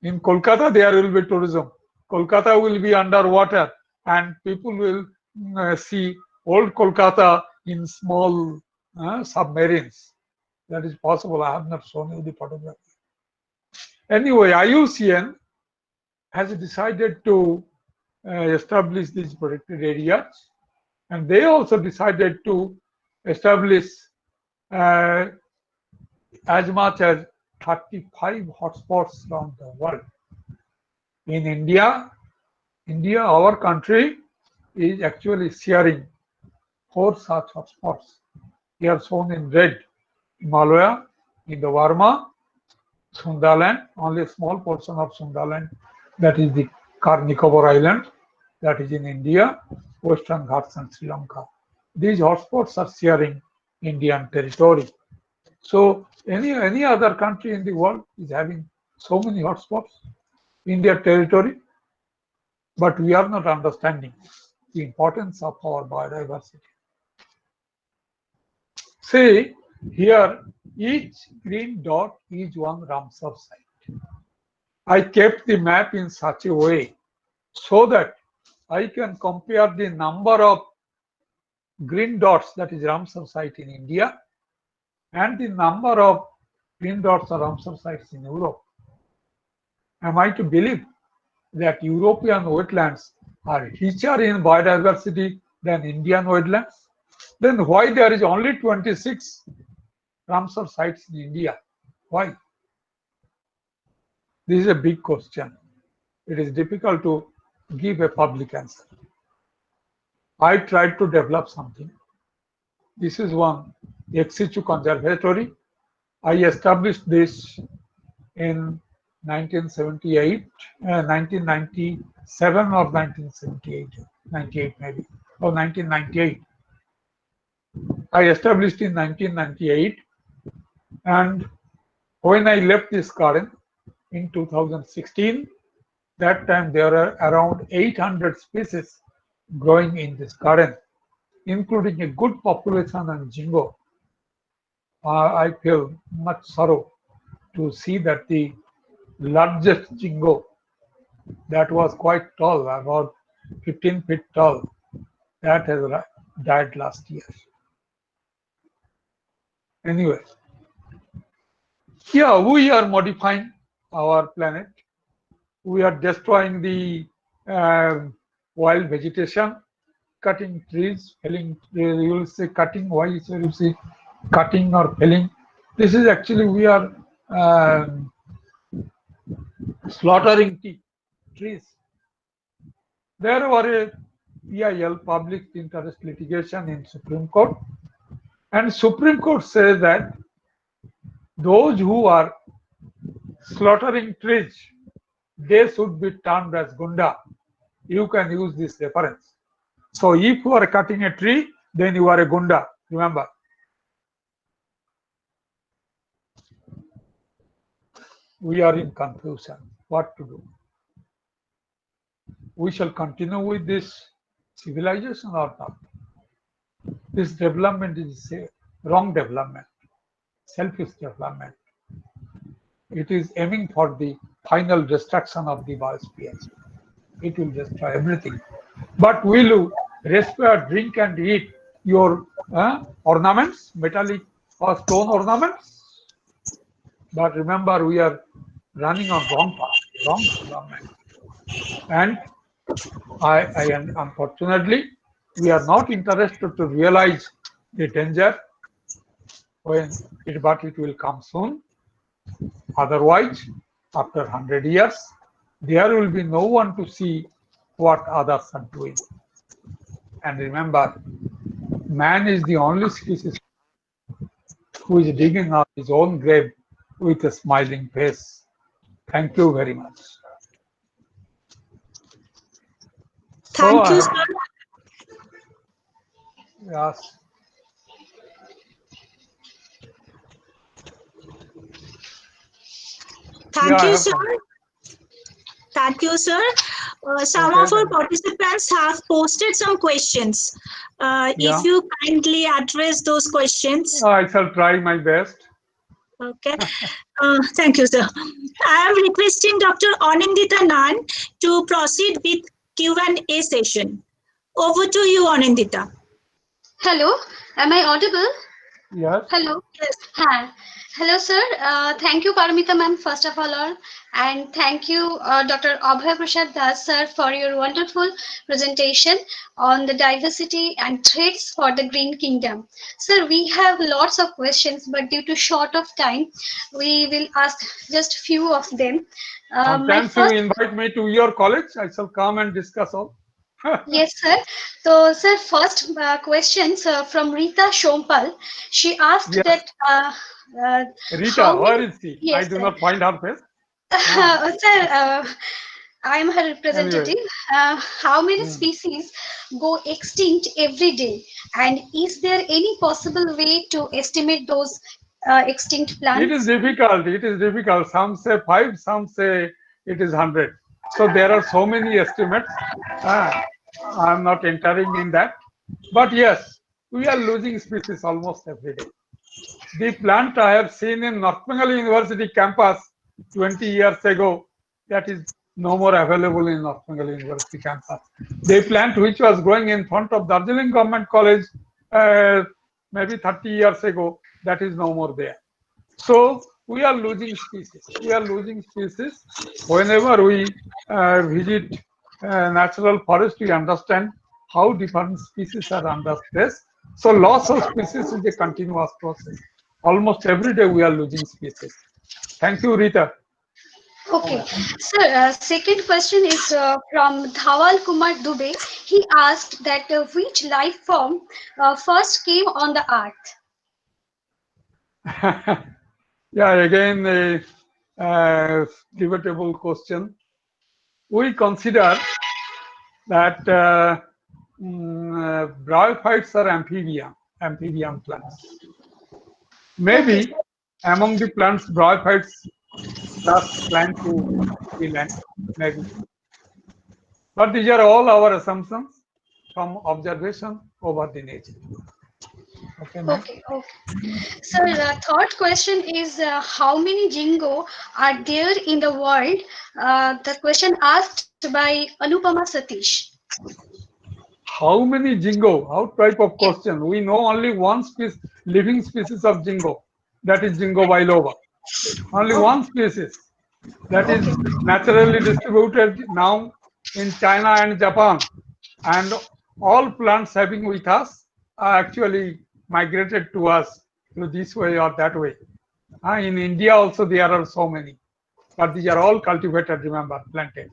In Kolkata, there will be tourism. Kolkata will be underwater and people will see old Kolkata in small submarines. That is possible. I have not shown you the photograph. Anyway, IUCN has decided to establish these protected areas, and they also decided to establish as much as 35 hotspots around the world. In India, our country, is actually sharing 4 such hotspots. Here shown in red: Himalaya, Indo-Burma, Sundaland, only a small portion of Sundaland, that is the Nicobar Island, that is in India, Western Ghats and Sri Lanka. These hotspots are sharing Indian territory. So any other country in the world is having so many hotspots in their territory, but we are not understanding the importance of our biodiversity. See, here each green dot is one Ramsar site. I kept the map in such a way so that I can compare the number of green dots, that is Ramsar site in India, and the number of green dots or Ramsar sites in Europe. Am I to believe that European wetlands are richer in biodiversity than Indian wetlands? Then why there is only 26 Ramsar sites in India? Why? This is a big question. It is difficult to give a public answer. I tried to develop something. This is one ex situ conservatory. I established this in 1978, 1997 or 1978, 98 maybe, or 1998. I established in 1998, and when I left this garden in 2016, that time there are around 800 species growing in this garden, including a good population of jingo. I feel much sorrow to see that the largest jingo, that was quite tall, about 15 feet tall, that has died last year. Anyway, yeah, we are modifying our planet. We are destroying the wild vegetation, cutting trees, felling trees. You will say cutting. Why you say cutting or felling? This is actually we are slaughtering trees. There were a PIL, public interest litigation, in Supreme Court, and Supreme Court says that those who are slaughtering trees, they should be termed as gunda. You can use this reference. So if you are cutting a tree, then you are a gunda. Remember. We are in confusion. What to do? We shall continue with this civilization or not? This development is a wrong development, selfish development. It is aiming for the final destruction of the biosphere. It will destroy everything. But will you respire, drink and eat your ornaments, metallic or stone ornaments? But remember, we are running on wrong path, wrong development. And unfortunately, we are not interested to realize the danger but it will come soon. Otherwise, after 100 years, there will be no one to see what others are doing. And remember, man is the only species who is digging up his own grave with a smiling face. Thank you very much. Thank So you, I sir. Yes. Thank I you, have sir. come. Thank you, sir. Some Okay, of our then. participants have posted some questions. Yeah. If you kindly address those questions. I shall try my best. Okay. Thank you, sir. I am requesting Dr. Anindita Nan to proceed with Q&A session. Over to you, Anindita. Hello, am I audible? Yes. Hello. Yes. Hi. Hello, sir. Thank you, Paramita ma'am, first of all, and thank you, Dr. Abhay Prasad Das, sir, for your wonderful presentation on the diversity and threats for the Green Kingdom. Sir, we have lots of questions, but due to short of time, we will ask just few of them. My Sometimes you first invite me to your college, I shall come and discuss all. Yes, sir. So, sir, first question from Rita Shompal. She asked Yes. that Rita, how where many? is she? I Yes, do sir. not find her face. Ah. Sir, I am her representative. Anyway. How many Hmm. species go extinct every day? And is there any possible way to estimate those extinct plants? It is difficult. It is difficult. Some say 5, some say it is 100. So there are so many estimates. I'm not entering in that. But yes, we are losing species almost every day. The plant I have seen in North Bengal University campus 20 years ago, that is no more available in North Bengal University campus. The plant which was growing in front of Darjeeling Government College maybe 30 years ago, that is no more there. So we are losing species. We are losing species. Whenever we visit natural forest, we understand how different species are under stress. So loss of species is a continuous process. Almost every day we are losing species. Thank you, Rita. Okay, sir. Second question is from Dhawal Kumar Dubey. He asked that which life form first came on the earth? Yeah, again a debatable question. We consider that bryophytes are amphibian plants. Maybe Okay. among the plants, bryophytes just climb to the land, maybe. But these are all our assumptions from observation over the nature. Okay, ma'am. Okay. Sir, third question is how many jingo are there in the world? The question asked by Anupama Satish. How many jingo? How type of Yes. question? We know only one living species of jingo, that is Jingo biloba. Only one species that is naturally distributed now in China and Japan, and all plants having with us are actually migrated to us through this way or that way. In India also there are so many, but these are all cultivated, remember, planted.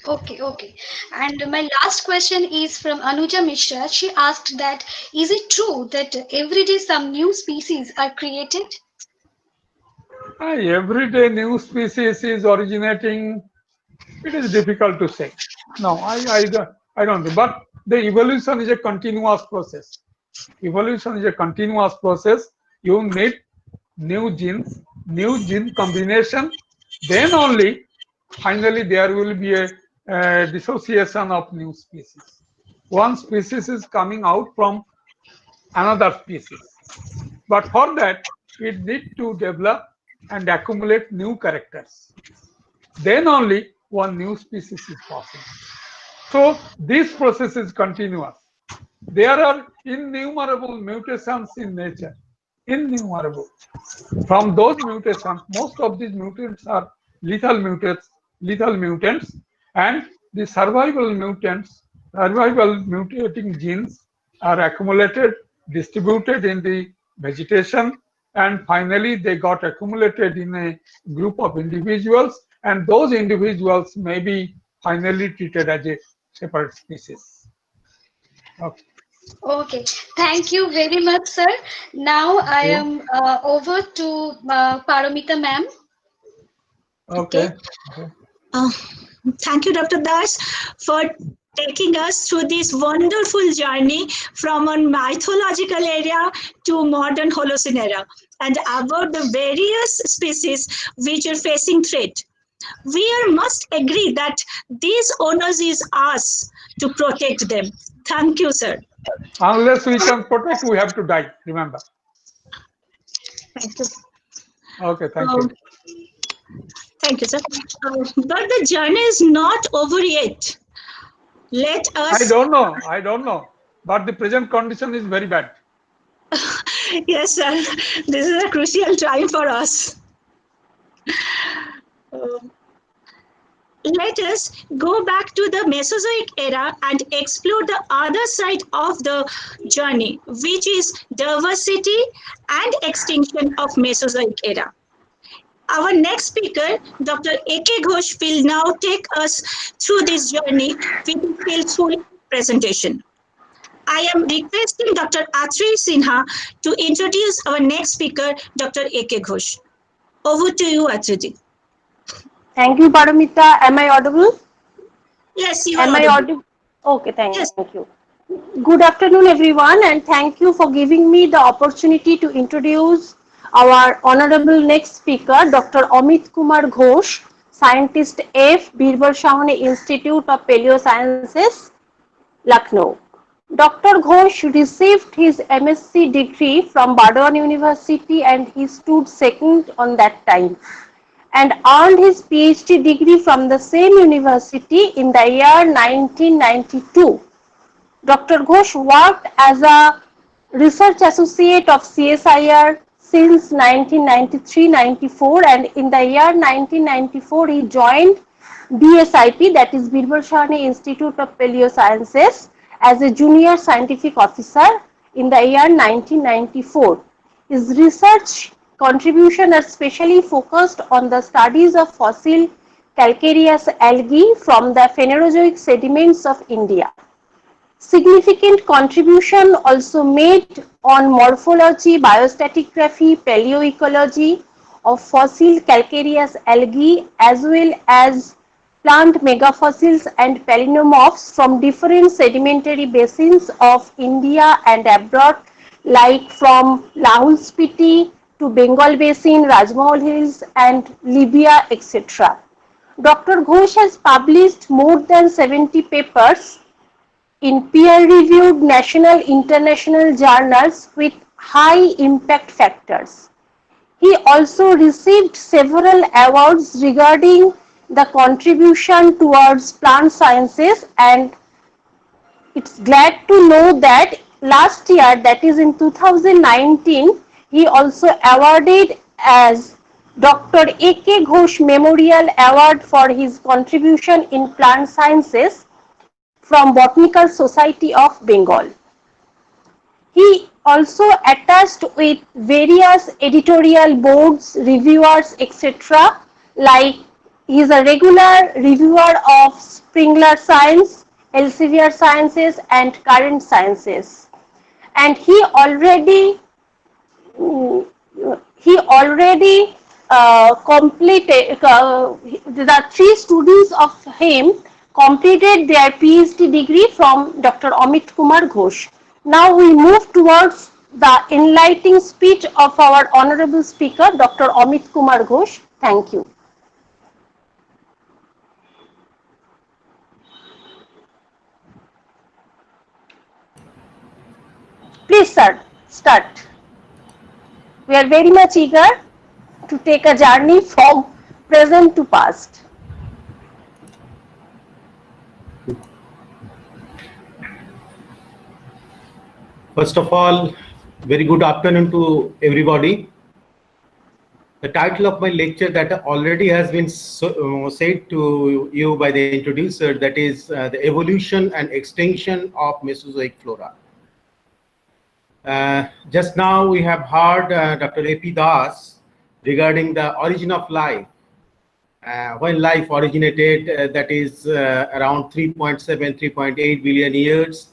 Okay. And my last question is from Anuja Mishra. She asked that, is it true that every day some new species are created? Every day new species is originating. It is difficult to say. No, I don't think. But the evolution is a continuous process. Evolution is a continuous process. You need new genes, new gene combination. Then only finally there will be a dissociation of new species. One species is coming out from another species. But for that, it needs to develop and accumulate new characters. Then only one new species is possible. So this process is continuous. There are innumerable mutations in nature. Innumerable. From those mutations, most of these mutants are lethal mutants, and the survival mutating genes are accumulated, distributed in the vegetation, and finally they got accumulated in a group of individuals, and those individuals may be finally treated as a separate species. Okay. Okay, thank you very much, sir. Now I am over to Paramita ma'am. Okay. Uh, Thank you, Dr. Das, for taking us through this wonderful journey from a mythological area to modern Holocene era and about the various species which are facing threat. Must agree that these owners is us to protect them. Thank you, sir. Unless we can protect, we have to die. Remember. Thank you. Okay. Thank you. Thank you, sir. But the journey is not over yet. Let I us. don't know. I don't know. But the present condition is very bad. Yes, sir. This is a crucial time for us. Let us go back to the Mesozoic era and explore the other side of the journey, which is diversity and extinction of Mesozoic era. Our next speaker, Dr. A.K. Ghosh, will now take us through this journey with a skillful presentation. I am requesting Dr. Atri Sinha to introduce our next speaker, Dr. A.K. Ghosh. Over to you, Atriji. Thank you, Paramita. Am I audible? Yes, you Am are I audible. audible? Okay, thank Yes. you. Good afternoon, everyone, and thank you for giving me the opportunity to introduce our honorable next speaker, Dr. Amit Kumar Ghosh, scientist F, Birbal Sahani Institute of Paleosciences, Lucknow. Dr. Ghosh received his MSc degree from Bardwan University and he stood second on that time, and earned his PhD degree from the same university in the year 1992. Dr. Ghosh worked as a research associate of CSIR since 1993-94, and in the year 1994 he joined BSIP, that is Birbal Sahani Institute of Paleosciences, as a junior scientific officer in the year 1994. His research contributions are specially focused on the studies of fossil calcareous algae from the Phanerozoic sediments of India. Significant contribution also made on morphology, biostratigraphy, paleoecology of fossil calcareous algae, as well as plant megafossils and paleomorphs from different sedimentary basins of India and abroad, like from Lahul Spiti to Bengal Basin, Rajmahal Hills and Libya, etc. Dr. Ghosh has published more than 70 papers in peer-reviewed national international journals with high impact factors. He also received several awards regarding the contribution towards plant sciences, and it's glad to know that last year, that is in 2019, he also awarded as Dr. A.K. Ghosh Memorial Award for his contribution in plant sciences from Botanical Society of Bengal. He also attached with various editorial boards, reviewers, etc. Like he is a regular reviewer of Springler Science, Elsevier Sciences and Current Sciences. And he already completed, the 3 students of him completed their PhD degree from Dr. Amit Kumar Ghosh. Now we move towards the enlightening speech of our honorable speaker, Dr. Amit Kumar Ghosh. Thank you. Please, sir, start. We are very much eager to take a journey from present to past. First of all, very good afternoon to everybody. The title of my lecture that already has been said to you by the introducer, that is the evolution and extinction of Mesozoic flora. Just now we have heard Dr. A.P. Das regarding the origin of life. When life originated, that is around 3.7, 3.8 billion years.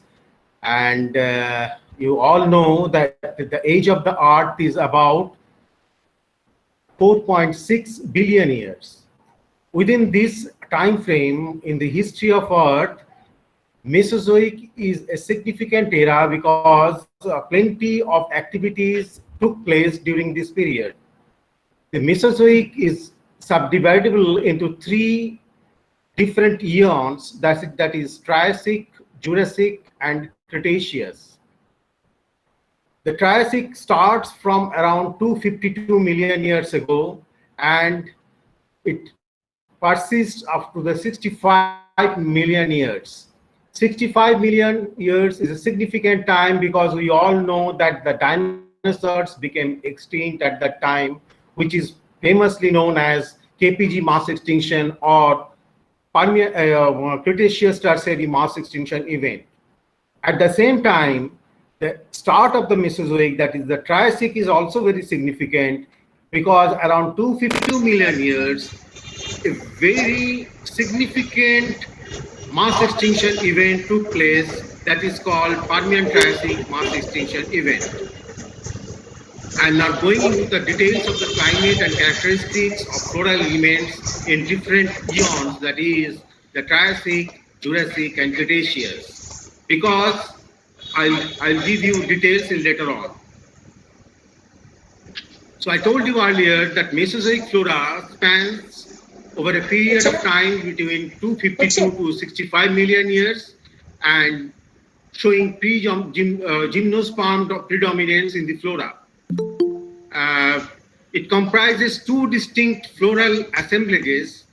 And you all know that the age of the Earth is about 4.6 billion years. Within this time frame in the history of Earth, Mesozoic is a significant era because plenty of activities took place during this period. The Mesozoic is subdividable into three different eons, that is Triassic, Jurassic, and Cretaceous. The Triassic starts from around 252 million years ago, and it persists up to the 65 million years. 65 million years is a significant time because we all know that the dinosaurs became extinct at that time, which is famously known as KPG mass extinction or Cretaceous Tertiary mass extinction event. At the same time, the start of the Mesozoic, that is the Triassic, is also very significant because around 252 million years, a very significant mass extinction event took place that is called Permian-Triassic mass extinction event. I'm not going into the details of the climate and characteristics of floral elements in different eons, that is the Triassic, Jurassic, and Cretaceous, because I'll give you details later on. So I told you earlier that Mesozoic flora spans over a period of time between 252 to 65 million years and showing gymnosperm predominance in the flora. It comprises two distinct floral assemblages.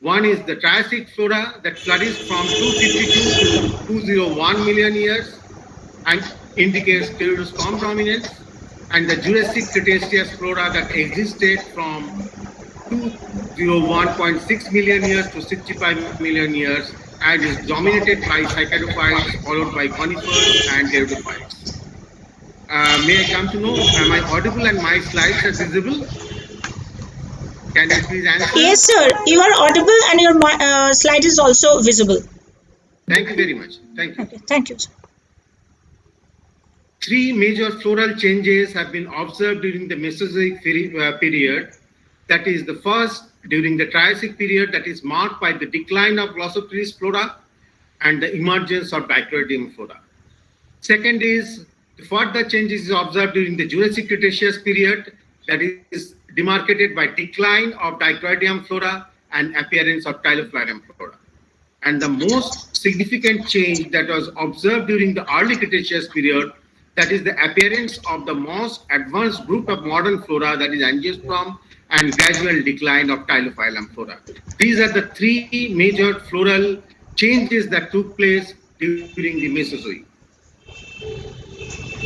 One is the Triassic flora that flourished from 252 to 201 million years and indicates pteridosperm dominance, and the Jurassic Cretaceous flora that existed from 201.6 million years to 65 million years and is dominated by cycadophytes followed by conifers and pteridophytes. May I come to know, am I audible and my slides are visible? Can you please answer? Yes, sir. You are audible and your slide is also visible. Thank you very much. Thank you. Okay, thank you, sir. Three major floral changes have been observed during the Mesozoic period. That is, the first during the Triassic period, that is marked by the decline of Glossopteris flora and the emergence of Dicroideum flora. Second is the further changes observed during the Jurassic Cretaceous period, that is demarcated by decline of Dicroideum flora and appearance of Tylophyllum flora. And the most significant change that was observed during the early Cretaceous period, that is the appearance of the most advanced group of modern flora, that is Angiosperm, and gradual decline of Tylophyllum flora. These are the three major floral changes that took place during the Mesozoic.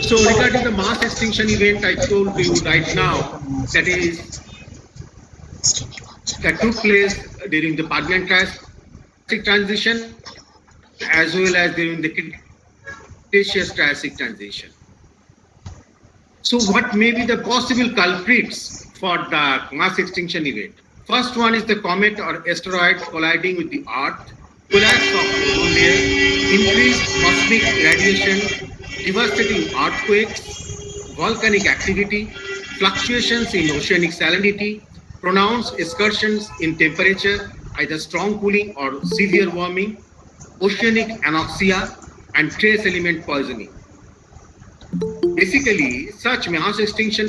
So regarding the mass extinction event I told you right now, that took place during the Permian-Triassic transition as well as during the Cretaceous-Triassic transition. So what may be the possible culprits for the mass extinction event? First one is the comet or asteroid colliding with the Earth, collapse of ozone layer, increased cosmic radiation, devastating earthquakes, volcanic activity, fluctuations in oceanic salinity, pronounced excursions in temperature, either strong cooling or severe warming, oceanic anoxia, and trace element poisoning. Basically, such mass extinction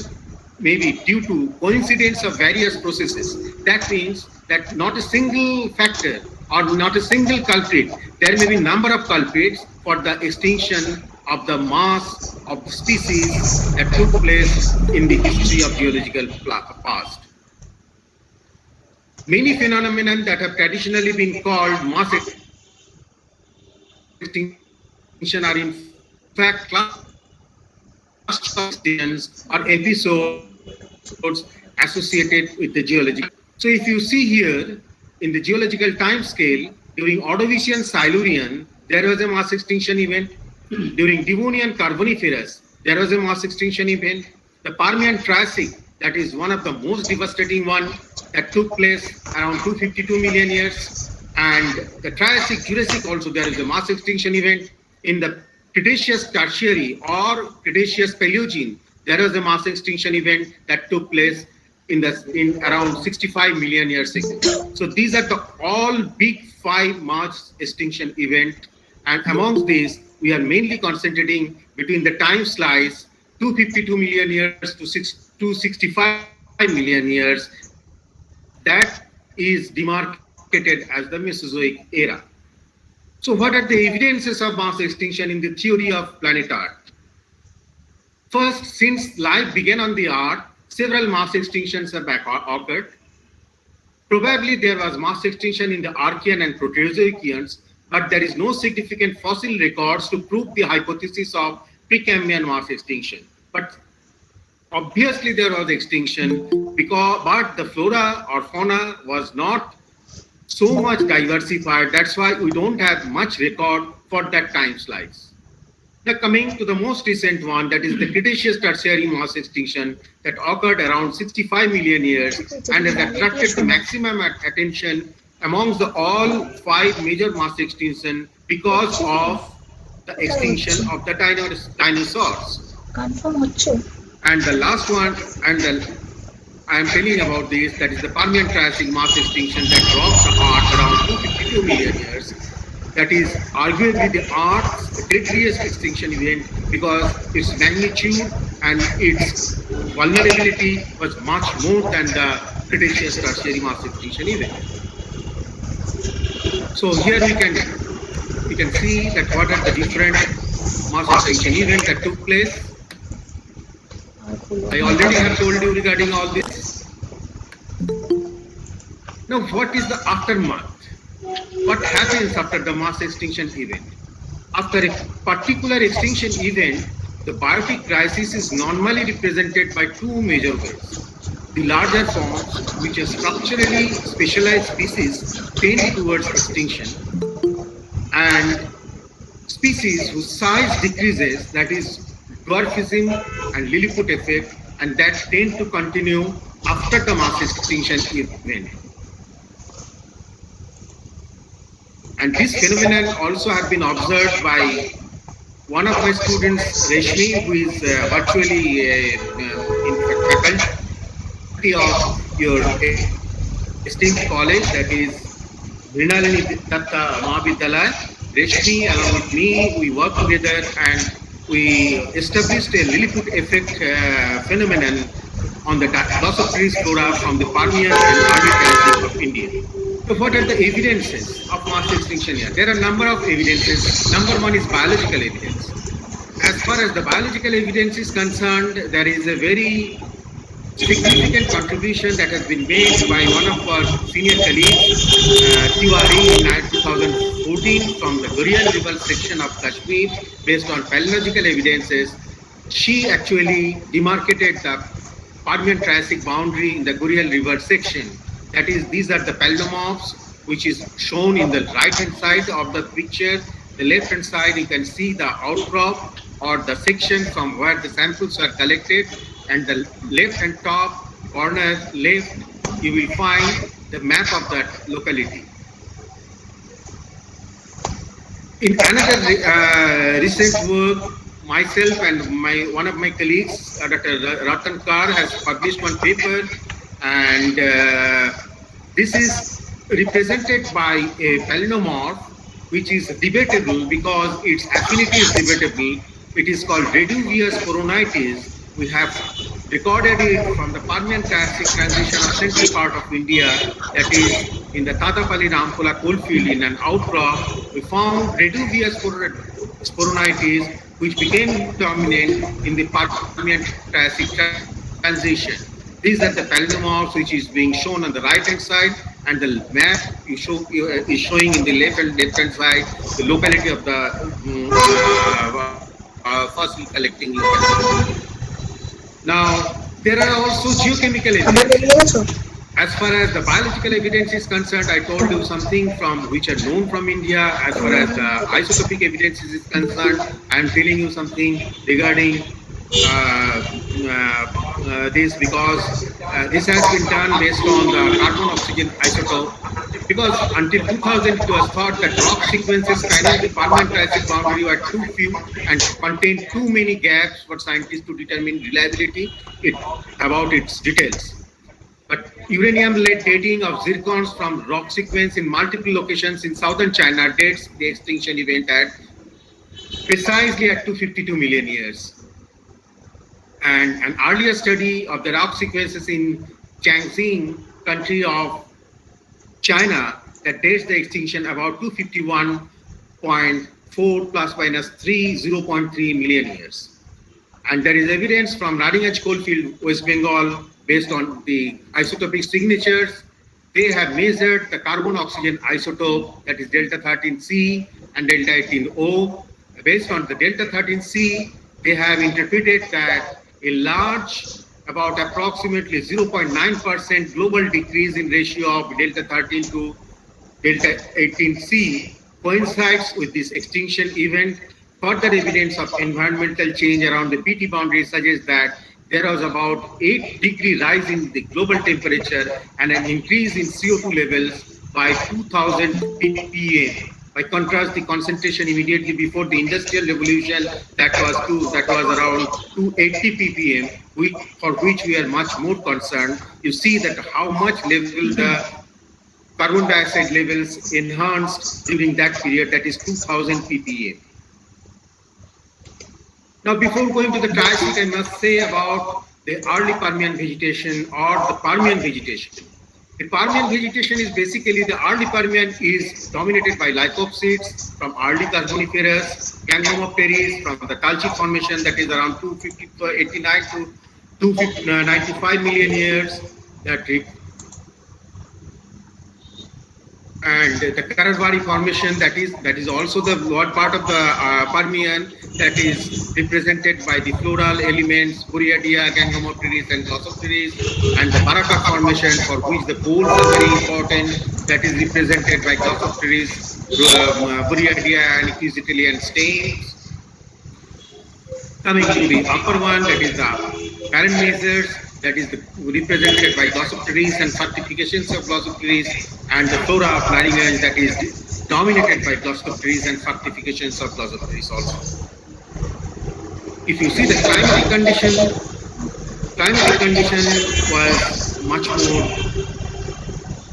may be due to coincidence of various processes. That means that not a single factor or not a single culprit, there may be a number of culprits for the extinction of the mass of the species that took place in the history of geological past. Many phenomena that have traditionally been called mass extinction are in fact clusters or episodes associated with the geological. So if you see here in the geological time scale, during Ordovician Silurian, there was a mass extinction event. During Devonian Carboniferous, there was a mass extinction event. The Permian Triassic, that is one of the most devastating one that took place around 252 million years. And the Triassic Jurassic also, there is a mass extinction event. In the Cretaceous Tertiary or Cretaceous Paleogene, there was a mass extinction event that took place in around 65 million years ago. So these are the all big 5 mass extinction event, and amongst these we are mainly concentrating between the time slice 252 million years to 265 million years. That is demarcated as the Mesozoic era. So what are the evidences of mass extinction in the theory of planet Earth? First, since life began on the Earth, several mass extinctions have occurred. Probably there was mass extinction in the Archean and Proterozoic eons, but there is no significant fossil records to prove the hypothesis of Precambrian mass extinction. But obviously there was extinction, but the flora or fauna was not so much diversified. That's why we don't have much record for that time slice. Now coming to the most recent one, that is the Cretaceous Tertiary mass extinction that occurred around 65 million years and has attracted the maximum attention amongst all 5 major mass extinctions because of the extinction of the dinosaurs. And the last one, I am telling about this, that is the Permian Triassic mass extinction that rocked the Earth around 252 million years. That is arguably the Earth's deadliest extinction event because its magnitude and its vulnerability was much more than the Cretaceous Tertiary mass extinction event. So here we can see that what are the different mass extinction events that took place. I already have told you regarding all this. Now, what is the aftermath? What happens after the mass extinction event? After a particular extinction event, the biotic crisis is normally represented by 2 major ways. The larger forms, which are structurally specialized species, tend towards extinction, and species whose size decreases, that is dwarfism and Lilliput effect, and that tend to continue after the mass extinction event. And this phenomenon also have been observed by one of my students, Reshmi, who is virtually in faculty of your esteemed college, that is Mrinalini Datta Mahavidyalaya. Reshmi, along with me, we work together and we established a Lilliput effect phenomenon on the Glossopteris flora from the Permian and early Triassic of India. So what are the evidences of mass extinction here? There are a number of evidences. Number one is biological evidence. As far as the biological evidence is concerned, there is a very significant contribution that has been made by one of our senior colleagues, Tiwari, in 2014 from the Gurial River section of Kashmir, based on palynological evidences. She actually demarcated the Permian Triassic boundary in the Gurial River section. That is, these are the palindromorphs, which is shown in the right-hand side of the picture. The left-hand side, you can see the outcrop or the section from where the samples are collected, and the left and top corner left, you will find the map of that locality. In another recent work, myself and one of my colleagues, Dr. Ratan Kar, has published one paper, and this is represented by a palynomorph, which is debatable because its affinity is debatable. It is called Reduvius sporonites. We have recorded it from the Permian Triassic transition of central part of India, that is in the Tatapalli Rampola coalfield. In an outcrop, we found Reduvius sporonites, which became dominant in the Permian Triassic transition. These are the palynomorphs which is being shown on the right hand side, and the map is showing in the left hand side the locality of the fossil collecting locality. Now, there are also geochemical evidence. As far as the biological evidence is concerned, I told you something from which are known from India. As far as the isotopic evidence is concerned, I am telling you something regarding this, because this has been done based on the carbon oxygen isotope. Because until 2000, it was thought that rock sequences spanning the permanent Triassic boundary were too few and contained too many gaps for scientists to determine reliability about its details. But uranium-led dating of zircons from rock sequence in multiple locations in southern China dates the extinction event at precisely at 252 million years. And an earlier study of the rock sequences in Jiangxing, country of China, that dates the extinction about 251.4 plus minus 0.3 million years. And there is evidence from Radingach Coalfield, West Bengal, based on the isotopic signatures. They have measured the carbon-oxygen isotope, that is delta 13C and delta 18O. Based on the delta 13C, they have interpreted that a large, about approximately 0.9% global decrease in ratio of delta 13 to delta 18C coincides with this extinction event. Further evidence of environmental change around the PT boundary suggests that there was about 8-degree rise in the global temperature and an increase in CO2 levels by 2000 ppm. By contrast, the concentration immediately before the Industrial Revolution, that was around 280 ppm, for which we are much more concerned. You see that how much level the carbon dioxide levels enhanced during that period, that is 2000 ppm. Now, before going to the Triassic, I must say about the early Permian vegetation or the Permian vegetation. The Permian vegetation is basically, the early Permian is dominated by lycopsids from early Carboniferous, Gangomopteris from the Talchik Formation, that is around 289 to 295 million years. And the Karaswari Formation, that is also the lower part of the Permian, that is represented by the floral elements, Buriadia, Gangomopteris and Glossopteris, and the Baraka Formation, for which the poles are very important, that is represented by Glossopteris, Buriadia and Equisitili and stains. Coming to the upper one, that is the parent measures, that is represented by Glossopteris and certifications of Glossopteris, and the flora of Larynx, that is dominated by Glossopteris and certifications of Glossopteris also. If you see the climatic condition was much more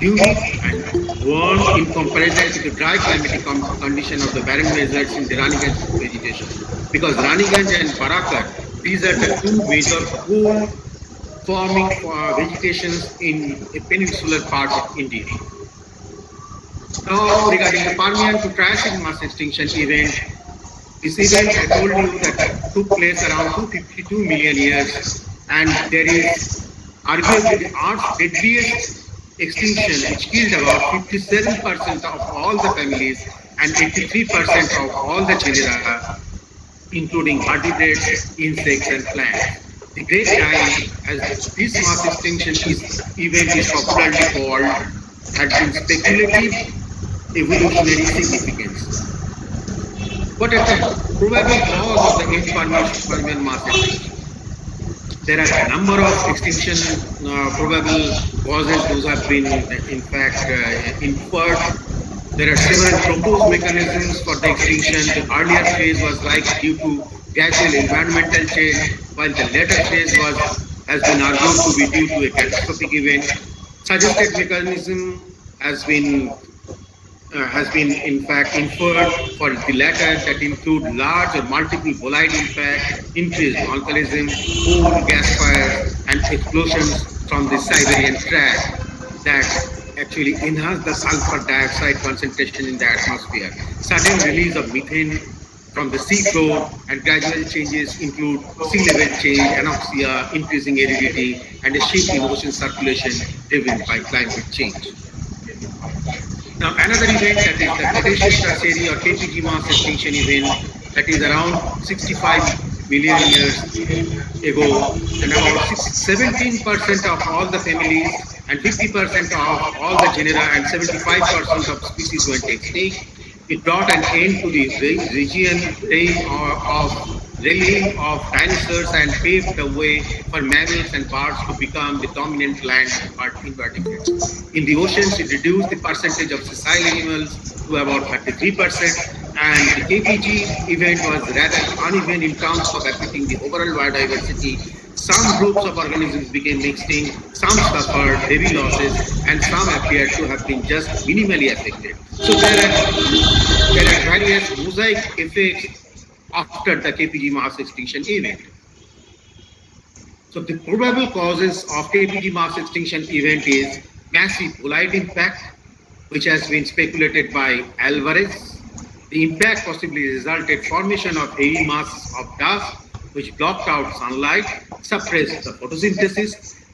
humid and warm in comparison to the dry climatic condition of the barren deserts in the Raniganj vegetation. Because Raniganj and Barakat, these are the two major cool forming vegetations in a peninsular part of India. Now, regarding the Permian to Triassic mass extinction event, this event I told you that took place around 252 million years, and there is arguably the Earth's deadliest extinction, which killed about 57% of all the families and 83% of all the genera, including vertebrates, insects, and plants. The Great Dying, as this mass extinction event is popularly called, had been speculative evolutionary significance. What are the probable cause of the end Permian mass extinction? There are a number of extinction probable causes. Those have been, in fact, inferred. There are several proposed mechanisms for the extinction. The earlier phase was due to gradual environmental change, while the later phase has been argued to be due to a catastrophic event. Suggested mechanism has been in fact inferred for the latter, that include large or multiple bolide impact, increased volcanism, coal, gas fires, and explosions from the Siberian tract that actually enhance the sulfur dioxide concentration in the atmosphere. Sudden release of methane from the sea floor and gradual changes include sea level change, anoxia, increasing aridity, and a shift in ocean circulation driven by climate change. Now, another event, that is the Cretaceous Tertiary or KPG mass extinction event, that is around 65 million years ago, and about 17% of all the families and 50% of all the genera and 75% of species went extinct. It brought an end to the region reign of rallying of dinosaurs and paved the way for mammals and birds to become the dominant land invertebrates. In the oceans, it reduced the percentage of sessile animals to about 33%, and the KPG event was rather uneven in terms of affecting the overall biodiversity. Some groups of organisms became extinct, some suffered heavy losses, and some appeared to have been just minimally affected. So there are various mosaic effects after the KPG mass extinction event. So the probable causes of KPG mass extinction event is massive bolide impact, which has been speculated by Alvarez. The impact possibly resulted formation of heavy masses of dust, which blocked out sunlight, suppressed the photosynthesis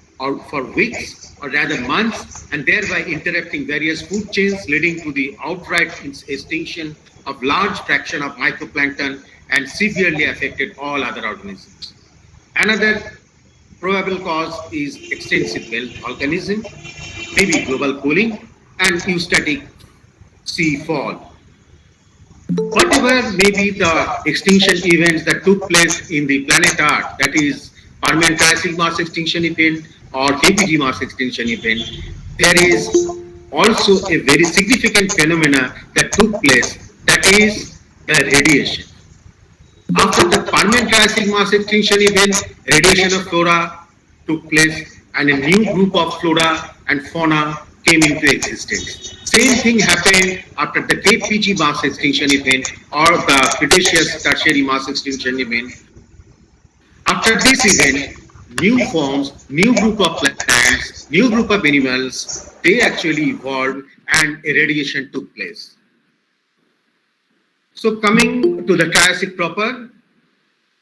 for weeks or rather months, and thereby interrupting various food chains, leading to the outright extinction of large fraction of microplankton and severely affected all other organisms. Another probable cause is extensive volcanism, maybe global cooling, and eustatic sea fall. Whatever may be the extinction events that took place in the planet Earth, that is Permian Triassic mass extinction event or KPG mass extinction event, there is also a very significant phenomena that took place, that is the radiation. After the Permian Triassic mass extinction event, radiation of flora took place and a new group of flora and fauna came into existence. Same thing happened after the KPG mass extinction event or the Cretaceous tertiary mass extinction event. After this event, new forms, new group of plants, new group of animals, they actually evolved and irradiation took place. So coming to the Triassic proper,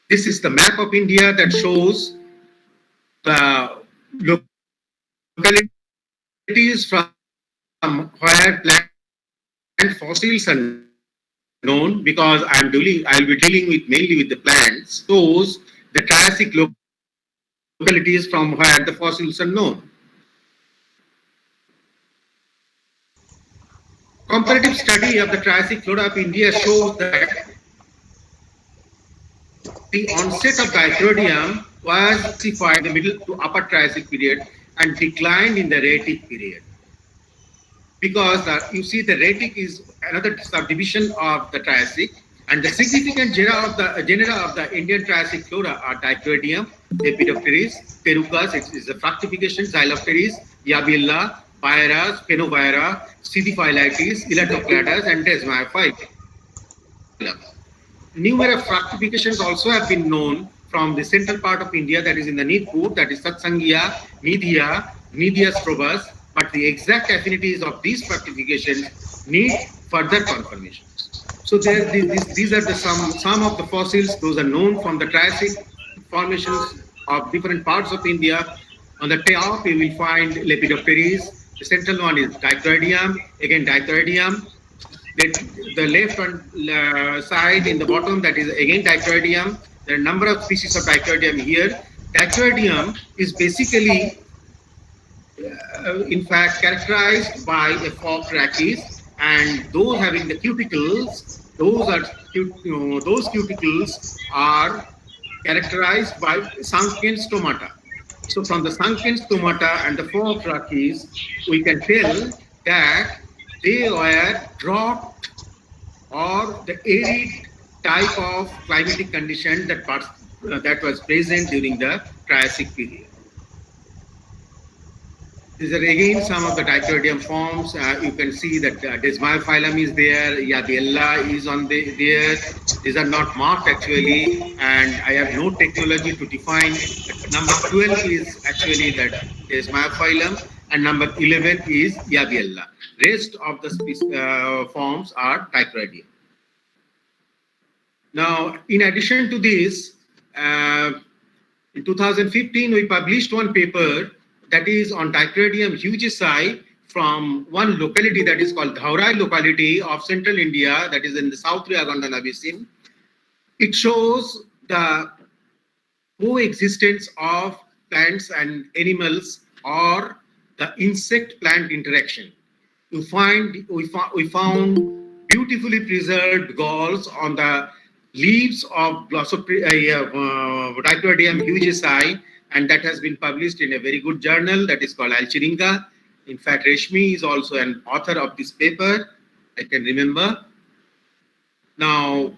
this is the map of India that shows the localities from where plant fossils are known, because I'll be dealing with mainly with the plants, those the Triassic localities from where the fossils are known. Comparative study of the Triassic flora of India shows that the onset of Dichroidium was classified in the middle to upper Triassic period and declined in the Rhaetic period. Because you see the Rhaetic is another subdivision of the Triassic, and the significant genera of the Indian Triassic flora are Dichroidium, Lepidopteris, Pterucas, it is a fructification, Xylopteris, Yabiella, Baira, Spinobaira, Sidiphylitis, Elatocladus, and Desmophyllum. Numerous fructifications also have been known from the central part of India, that is in the Nidpur, that is Satsangia, Nidhya, Nidhya strobus, but the exact affinities of these fructifications need further confirmation. So these are the some of the fossils. Those are known from the Triassic formations of different parts of India. On the top, you will find Lepidopteris. The central one is Dichroidium. Again, Dichroidium. The left side in the bottom, that is again Dichroidium. There are a number of species of Dichroidium here. Dichroidium is basically, in fact, characterized by a forked rachis, and those having the cuticles, those cuticles are characterized by sunken stomata. So from the sunken stomata and the forked rachis, we can tell that they were drought or the arid type of climatic condition that was present during the Triassic period. These are again some of the Dichroidium forms. You can see that Desmophyllum is there, Yabiella is on there. These are not marked actually, and I have no technology to define. Number 12 is actually that Desmophyllum, and number 11 is Yabiella. Rest of the forms are Dichroidium. Now, in addition to this, in 2015, we published one paper that is on Dichroidium hugesi from one locality that is called Dhaurai locality of central India, that is in the South Ragondana basin. It shows the coexistence of plants and animals or the insect-plant interaction. We found beautifully preserved galls on the leaves of Dicloridium hugesi, and that has been published in a very good journal that is called Alchiringa. In fact, Reshmi is also an author of this paper, I can remember. Now,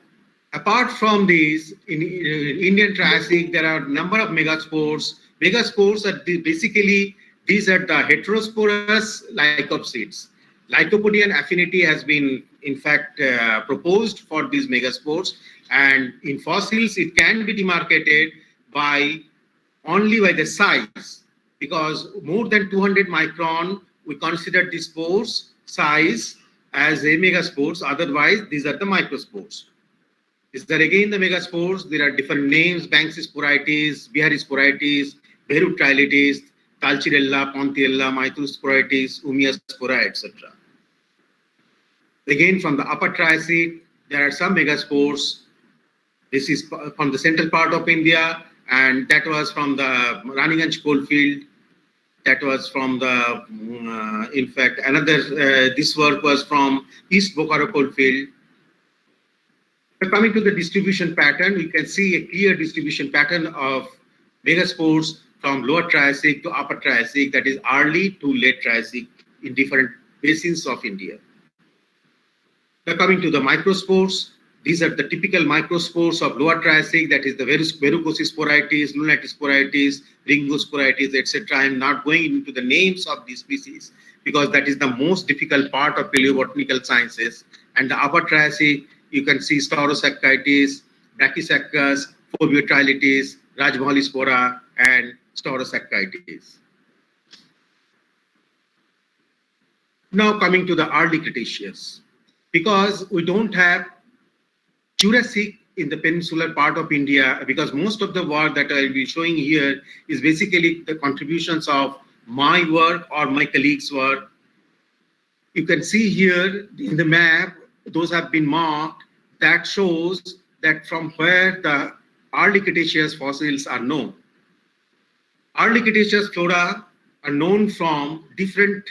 apart from these, in Indian Triassic, there are a number of megaspores. Megaspores are basically, these are the heterosporous lycopsids. Lycopodian affinity has been, in fact, proposed for these megaspores, and in fossils, it can be demarcated by only by the size, because more than 200 micron, we consider the spores size as a megaspores. Otherwise, these are the microspores. These are again the megaspores. There are different names: Banks's sporaites, Bihari sporaites, Beirut trilaites, Talchirella, Pontiella, Mythus sporaites, Umia spora, etc. Again, from the Upper Triassic, there are some megaspores. This is from the central part of India, and that was from the Raniganj coalfield. That was from the, in fact, another, this work was from East Bokaro coalfield. But coming to the distribution pattern, we can see a clear distribution pattern of megaspores from Lower Triassic to Upper Triassic, that is early to late Triassic in different basins of India. Now coming to the microspores, these are the typical microspores of Lower Triassic, that is the Verrucosis sporaites, Lunatitis sporaites, Ringo sporaites, etc. I am not going into the names of these species because that is the most difficult part of paleobotanical sciences. And the Upper Triassic, you can see Staurosacchitis, Brachysaccus, Phobiotrilitis, Rajmahali spora, and Staurosacchitis. Now coming to the early Cretaceous, because we don't have Jurassic in the peninsular part of India, because most of the work that I will be showing here is basically the contributions of my work or my colleagues' work. You can see here in the map, those have been marked, that shows that from where the early Cretaceous fossils are known. Early Cretaceous flora are known from different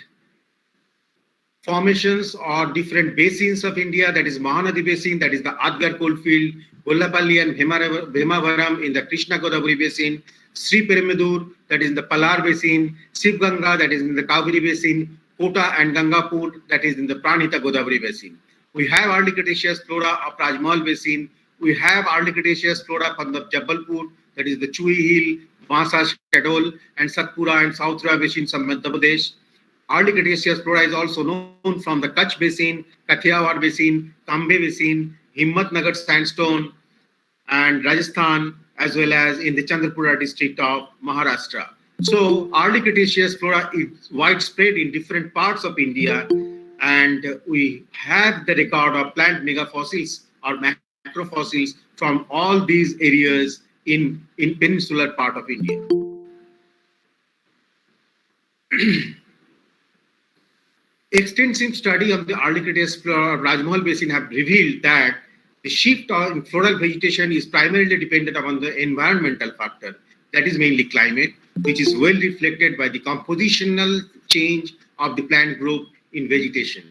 formations or different basins of India, that is Mahanadi Basin, that is the Adgar coalfield, Gollapalli and Bhimavaram in the Krishna Godavari Basin, Sri Perimedur, that is in the Palar Basin, Shiv Ganga, that is in the Kaveri Basin, Kota and Gangapur, that is in the Pranhita Godavari Basin. We have early Cretaceous flora of Rajmahal Basin. We have early Cretaceous flora from the Jabalpur, that is the Chui Hill, Bhansa, Shadol, and Satpura and South Raya Basins of Madhya Pradesh. Early Cretaceous flora is also known from the Kutch Basin, Kathiawar Basin, Kambe Basin, Himmatnagar sandstone, and Rajasthan, as well as in the Chandrapura district of Maharashtra. So early Cretaceous flora is widespread in different parts of India, and we have the record of plant megafossils or macrofossils from all these areas in peninsular part of India. Extensive study of the early Cretaceous flora of Rajmahal Basin have revealed that the shift in floral vegetation is primarily dependent upon the environmental factor, that is mainly climate, which is well reflected by the compositional change of the plant group in vegetation.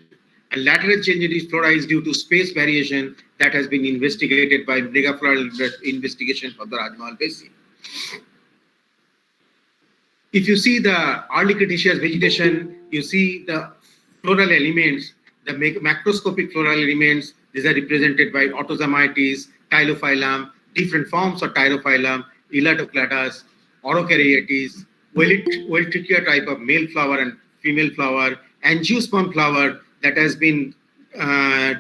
And lateral change in this flora is due to space variation that has been investigated by megafloral investigation of the Rajmahal Basin. If you see the early Cretaceous vegetation, you see the floral elements, the macroscopic floral elements. These are represented by Autozomites, Tylophyllum, different forms of Tyrophyllum, Elatocladus, Orokaryotes, Weltrichia type of male flower and female flower, Angiosperm flower that has been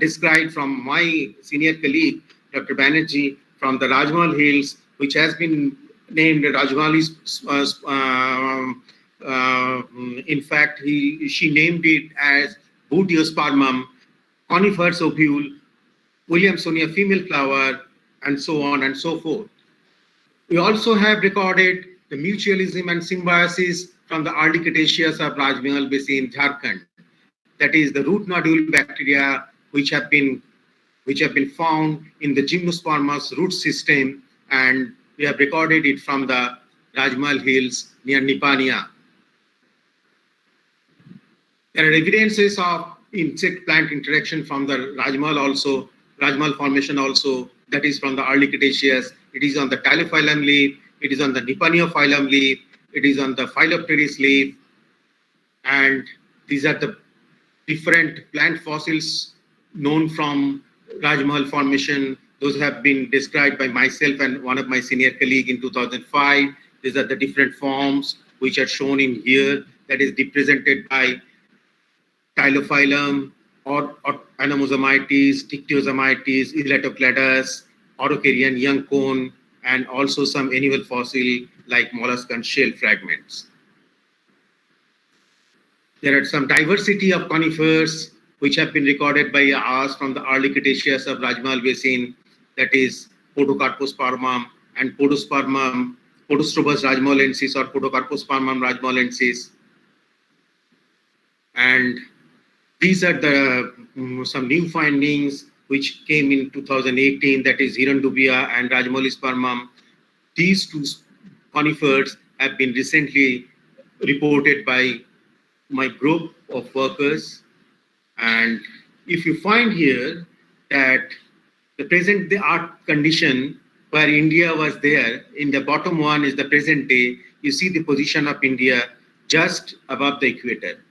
described from my senior colleague, Dr. Banerjee, from the Rajmahal Hills, which has been named Rajmahali. In fact, she named it as Butiospermum, Conifers ovule, Williamsonia female flower, and so on and so forth. We also have recorded the mutualism and symbiosis from the early Cretaceous of Rajmahal Basin, Jharkhand. That is the root nodule bacteria which have been found in the Gymnospermous root system, and we have recorded it from the Rajmahal Hills near Nipania. There are evidences of insect-plant interaction from the Rajmahal formation also, that is from the early Cretaceous. It is on the Tylophyllum leaf. It is on the Nipaneophyllum leaf. It is on the Phylopteris leaf. And these are the different plant fossils known from Rajmahal Formation. Those have been described by myself and one of my senior colleagues in 2005. These are the different forms which are shown in here, that is represented by Tylophyllum, or Anomosomaites, Tictiosomaites, Elatocladus, Orocherion, young cone, and also some animal fossil like mollusk and shell fragments. There are some diversity of conifers which have been recorded by us from the early Cretaceous of Rajmahal Basin, that is Podocarpusparmum and Podospermum, Podostrobus rajmahalensis or Podocarpusparmum rajmahalensis. And these are the some new findings which came in 2018, that is Hirundubia and Rajmahalispermum. These two conifers have been recently reported by my group of workers. And if you find here that the present day art condition where India was there, in the bottom one is the present day, you see the position of India just above the equator.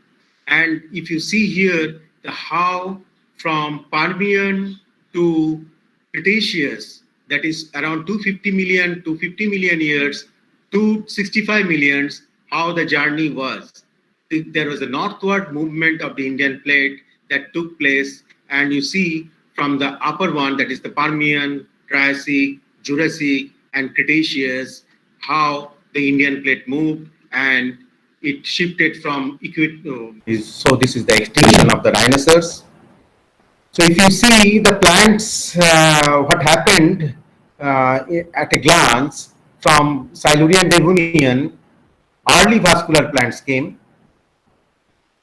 And if you see here the how from Permian to Cretaceous, that is around 250 million to 50 million years to 65 million, how the journey was. There was a northward movement of the Indian plate that took place, and you see from the upper one, that is the Permian, Triassic, Jurassic, and Cretaceous, how the Indian plate moved and it shifted from equator. So this is the extinction of the rhinoceros. So if you see the plants, what happened at a glance, from Silurian Devonian, early vascular plants came.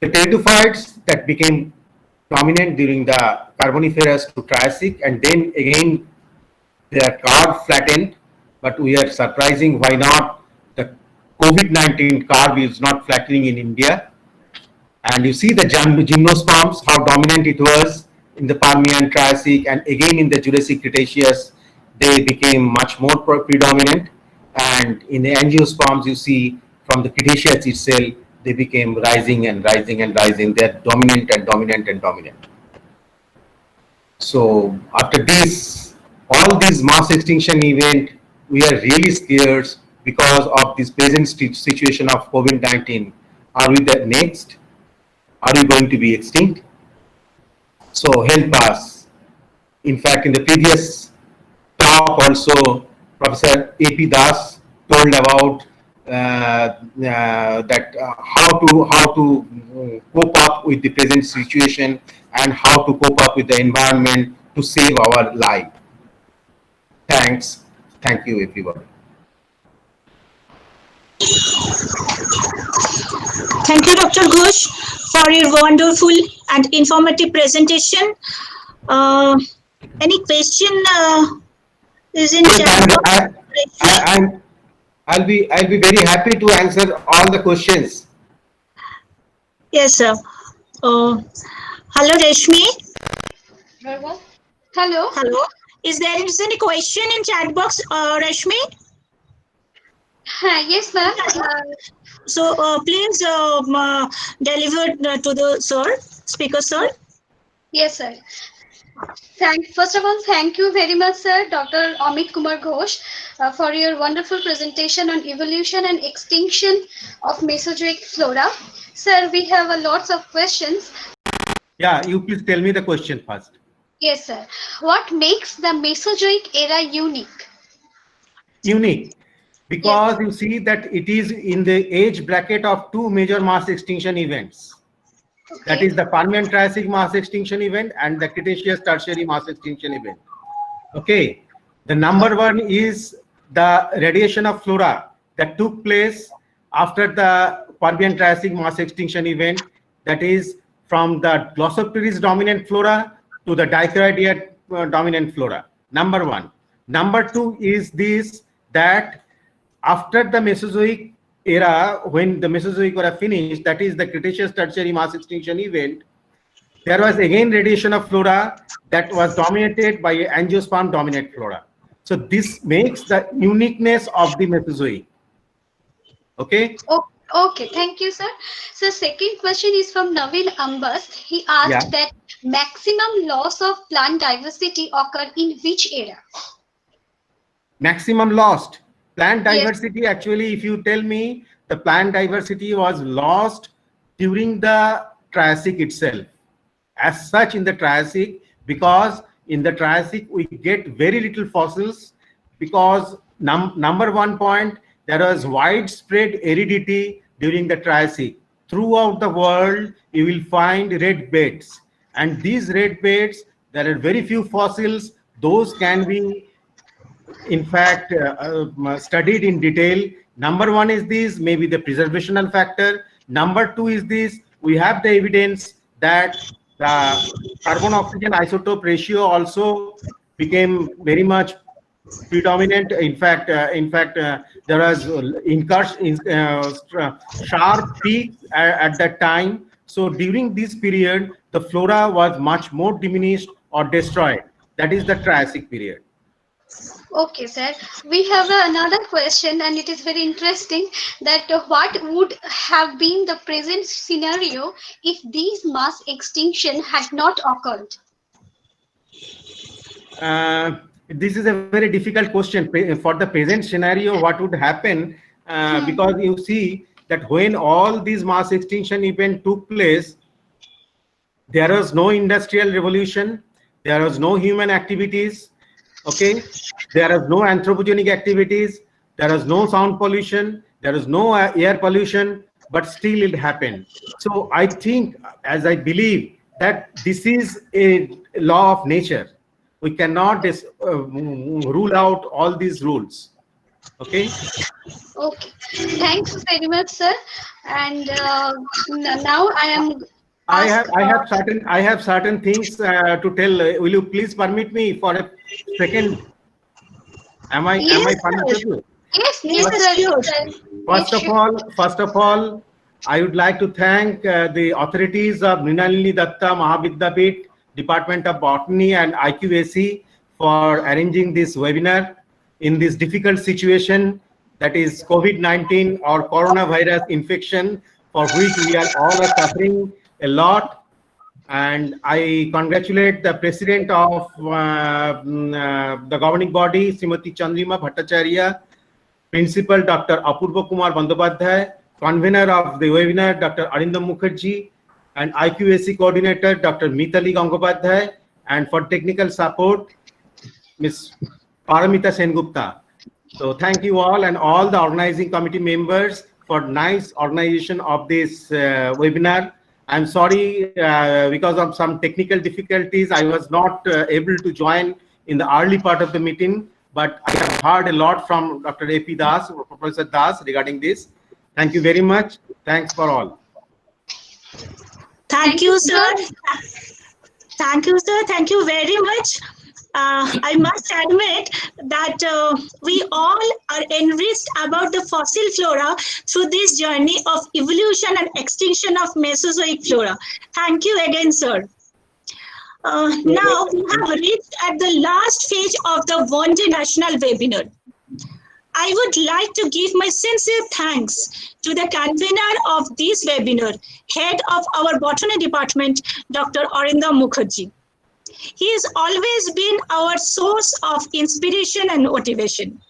The pteridophytes that became dominant during the Carboniferous to Triassic, and then again their curve flattened, but we are surprising why not the COVID-19 curve is not flattening in India. And you see the gymnosperms, how dominant it was in the Permian, Triassic, and again in the Jurassic Cretaceous, they became much more predominant. And in the angiosperms, you see from the Cretaceous itself, they became rising and rising and rising. They're dominant and dominant and dominant. So after this, all these mass extinction event, we are really scared because of this present situation of COVID-19. Are we the next? Are we going to be extinct? So help us. In fact, in the previous talk also, Professor A.P. Das told about how to cope up with the present situation and how to cope up with the environment to save our life. Thanks. Thank you, everybody. Thank you, Dr. Ghosh, for your wonderful and informative presentation. Any question is in chat? I'll be very happy to answer all the questions. Yes, sir. Hello, Reshmi. Hello. Hello. Is there any question in chat box, Reshmi? Yes, ma'am. So please deliver to the sir, speaker sir. Yes, sir. First of all, thank you very much, sir, Dr. Amit Kumar Ghosh, for your wonderful presentation on evolution and extinction of Mesozoic flora. Sir, we have lots of questions. Yeah, you please tell me the question first. Yes, sir. What makes the Mesozoic era unique? Unique. Because you see that it is in the age bracket of two major mass extinction events. Okay. That is the Permian Triassic mass extinction event and the Cretaceous Tertiary mass extinction event. Okay. The number one is the radiation of flora that took place after the Permian Triassic mass extinction event. That is from the Glossopteris dominant flora to the Dichoroidea dominant flora. Number one. Number two is this, that after the Mesozoic era, when the Mesozoic era finished, that is the Cretaceous Tertiary mass extinction event, there was again radiation of flora that was dominated by angiosperm dominant flora. So this makes the uniqueness of the Mesozoic. Okay. Oh, okay, thank you, sir. So second question is from Naveen Ambas. He asked that maximum loss of plant diversity occurred in which era? Maximum lost. Plant Yes. diversity, actually, if you tell me, the plant diversity was lost during the Triassic itself. As such, in the Triassic, because in the Triassic, we get very little fossils, because number one point, there was widespread aridity during the Triassic. Throughout the world, you will find red beds. And these red beds, there are very few fossils. Those can be, in fact, studied in detail. Number one is this, maybe the preservational factor. Number two is this, we have the evidence that the carbon-oxygen isotope ratio also became very much predominant. In fact, there was sharp peaks at that time. So during this period, the flora was much more diminished or destroyed. That is the Triassic period. Okay, sir. We have another question, and it is very interesting that what would have been the present scenario if these mass extinction had not occurred? This is a very difficult question. For the present scenario, what would happen? Because you see that when all these mass extinction events took place, there was no industrial revolution, there was no human activities. Okay, there is no anthropogenic activities, there is no sound pollution, there is no air pollution, but still it happened. So I think, as I believe, that this is a law of nature. We cannot rule out all these rules. Okay. Okay. Thanks very much, sir. And now I have certain things to tell. Will you please permit me for a second? Am I permissible? Yes, sir. First of all, I would like to thank the authorities of Mrinalini Datta Mahavidyapith, Department of Botany and IQAC for arranging this webinar in this difficult situation, that is COVID-19 or coronavirus infection, for which we are all suffering a lot. And I congratulate the president of the governing body, Srimati Chandrima Bhattacharya, principal Dr. Apurva Kumar Bandyopadhyay, convener of the webinar Dr. Arindam Mukherjee, and IQAC coordinator Dr. Mitali Gangopadhyay, and for technical support Ms. Paramita Sengupta. So thank you all, and all the organizing committee members for nice organization of this webinar. I'm sorry, because of some technical difficulties, I was not able to join in the early part of the meeting, but I have heard a lot from Dr. A.P. Das, Professor Das, regarding this. Thank you very much. Thanks for all. Thank you, sir. Thank you, sir. Thank you very much. I must admit that we all are enriched about the fossil flora through this journey of evolution and extinction of Mesozoic flora. Thank you again, sir. Now we have reached at the last phase of the One Day National webinar. I would like to give my sincere thanks to the convener of this webinar, head of our botany department, Dr. Arindam Mukherjee. He has always been our source of inspiration and motivation.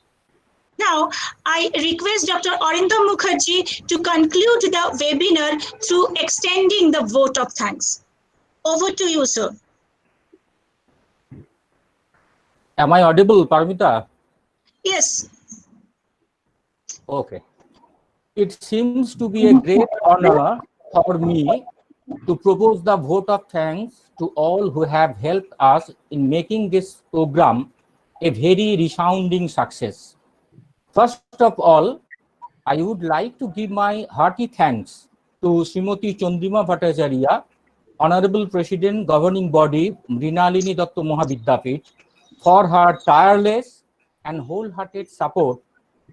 Now, I request Dr. Arindam Mukherjee to conclude the webinar through extending the vote of thanks. Over to you, sir. Am I audible, Paramita? Yes. Okay. It seems to be a great honor for me to propose the vote of thanks to all who have helped us in making this program a very resounding success. First of all, I would like to give my hearty thanks to Srimati Chandrima Bhattacharya, Honorable President, Governing Body, Mrinalini Datta Mahavidyapith, for her tireless and wholehearted support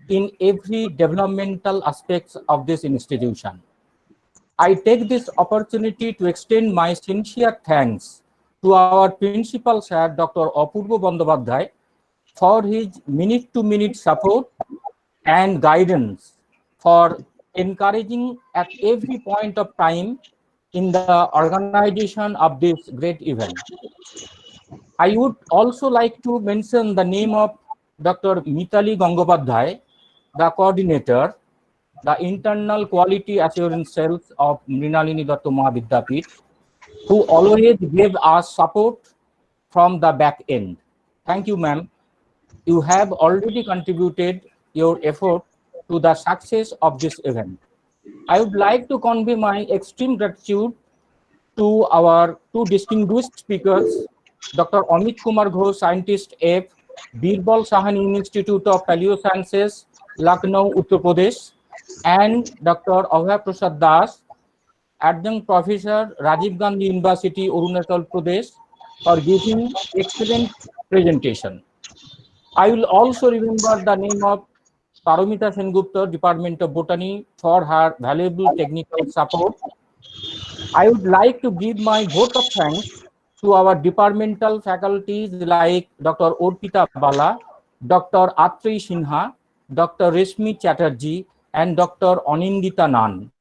in every developmental aspects of this institution. I take this opportunity to extend my sincere thanks to our principal sir, Dr. Apurva Bandyopadhyay, for his minute-to-minute support and guidance, for encouraging at every point of time in the organization of this great event. I would also like to mention the name of Dr. Mitali Gangopadhyay, the coordinator, the internal quality assurance cells of Mrinalini Datta Mahavidyapith, who always gave us support from the back end. Thank you, ma'am. You have already contributed your effort to the success of this event. I would like to convey my extreme gratitude to our two distinguished speakers, Dr. Amit Kumar Ghosh, Scientist F, Birbal Sahani Institute of Paleosciences, Lucknow, Uttar Pradesh, and Dr. Abhay Prasad Das, Adjunct Professor, Rajiv Gandhi University, Arunachal Pradesh, for giving excellent presentation. I will also remember the name of Paramita Sengupta, Department of Botany, for her valuable technical support. I would like to give my vote of thanks to our departmental faculties like Dr. Orpita Bala, Dr. Atri Sinha, Dr. Reshmi Chatterjee, and Dr. Anindita Nan,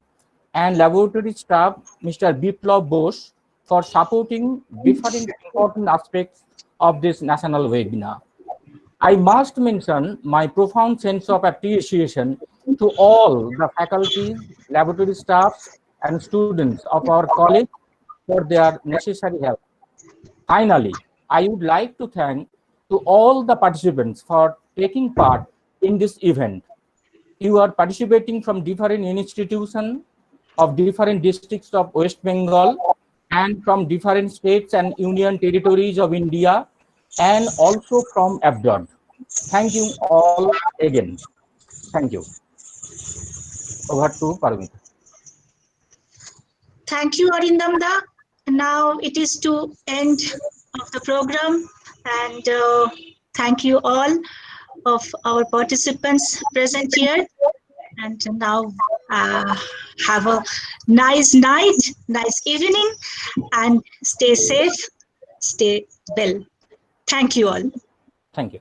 and laboratory staff, Mr. Biplav Bose, for supporting different important aspects of this national webinar. I must mention my profound sense of appreciation to all the faculties, laboratory staffs, and students of our college for their necessary help. Finally, I would like to thank to all the participants for taking part in this event. You are participating from different institutions of different districts of West Bengal and from different states and union territories of India, and also from abroad. Thank you all again. Thank you. Over to Paramita. Thank you, Arindamda. Now it is to end of the program, and thank you all of our participants present here. And now have a nice night, nice evening, and stay safe, stay well. Thank you all. Thank you.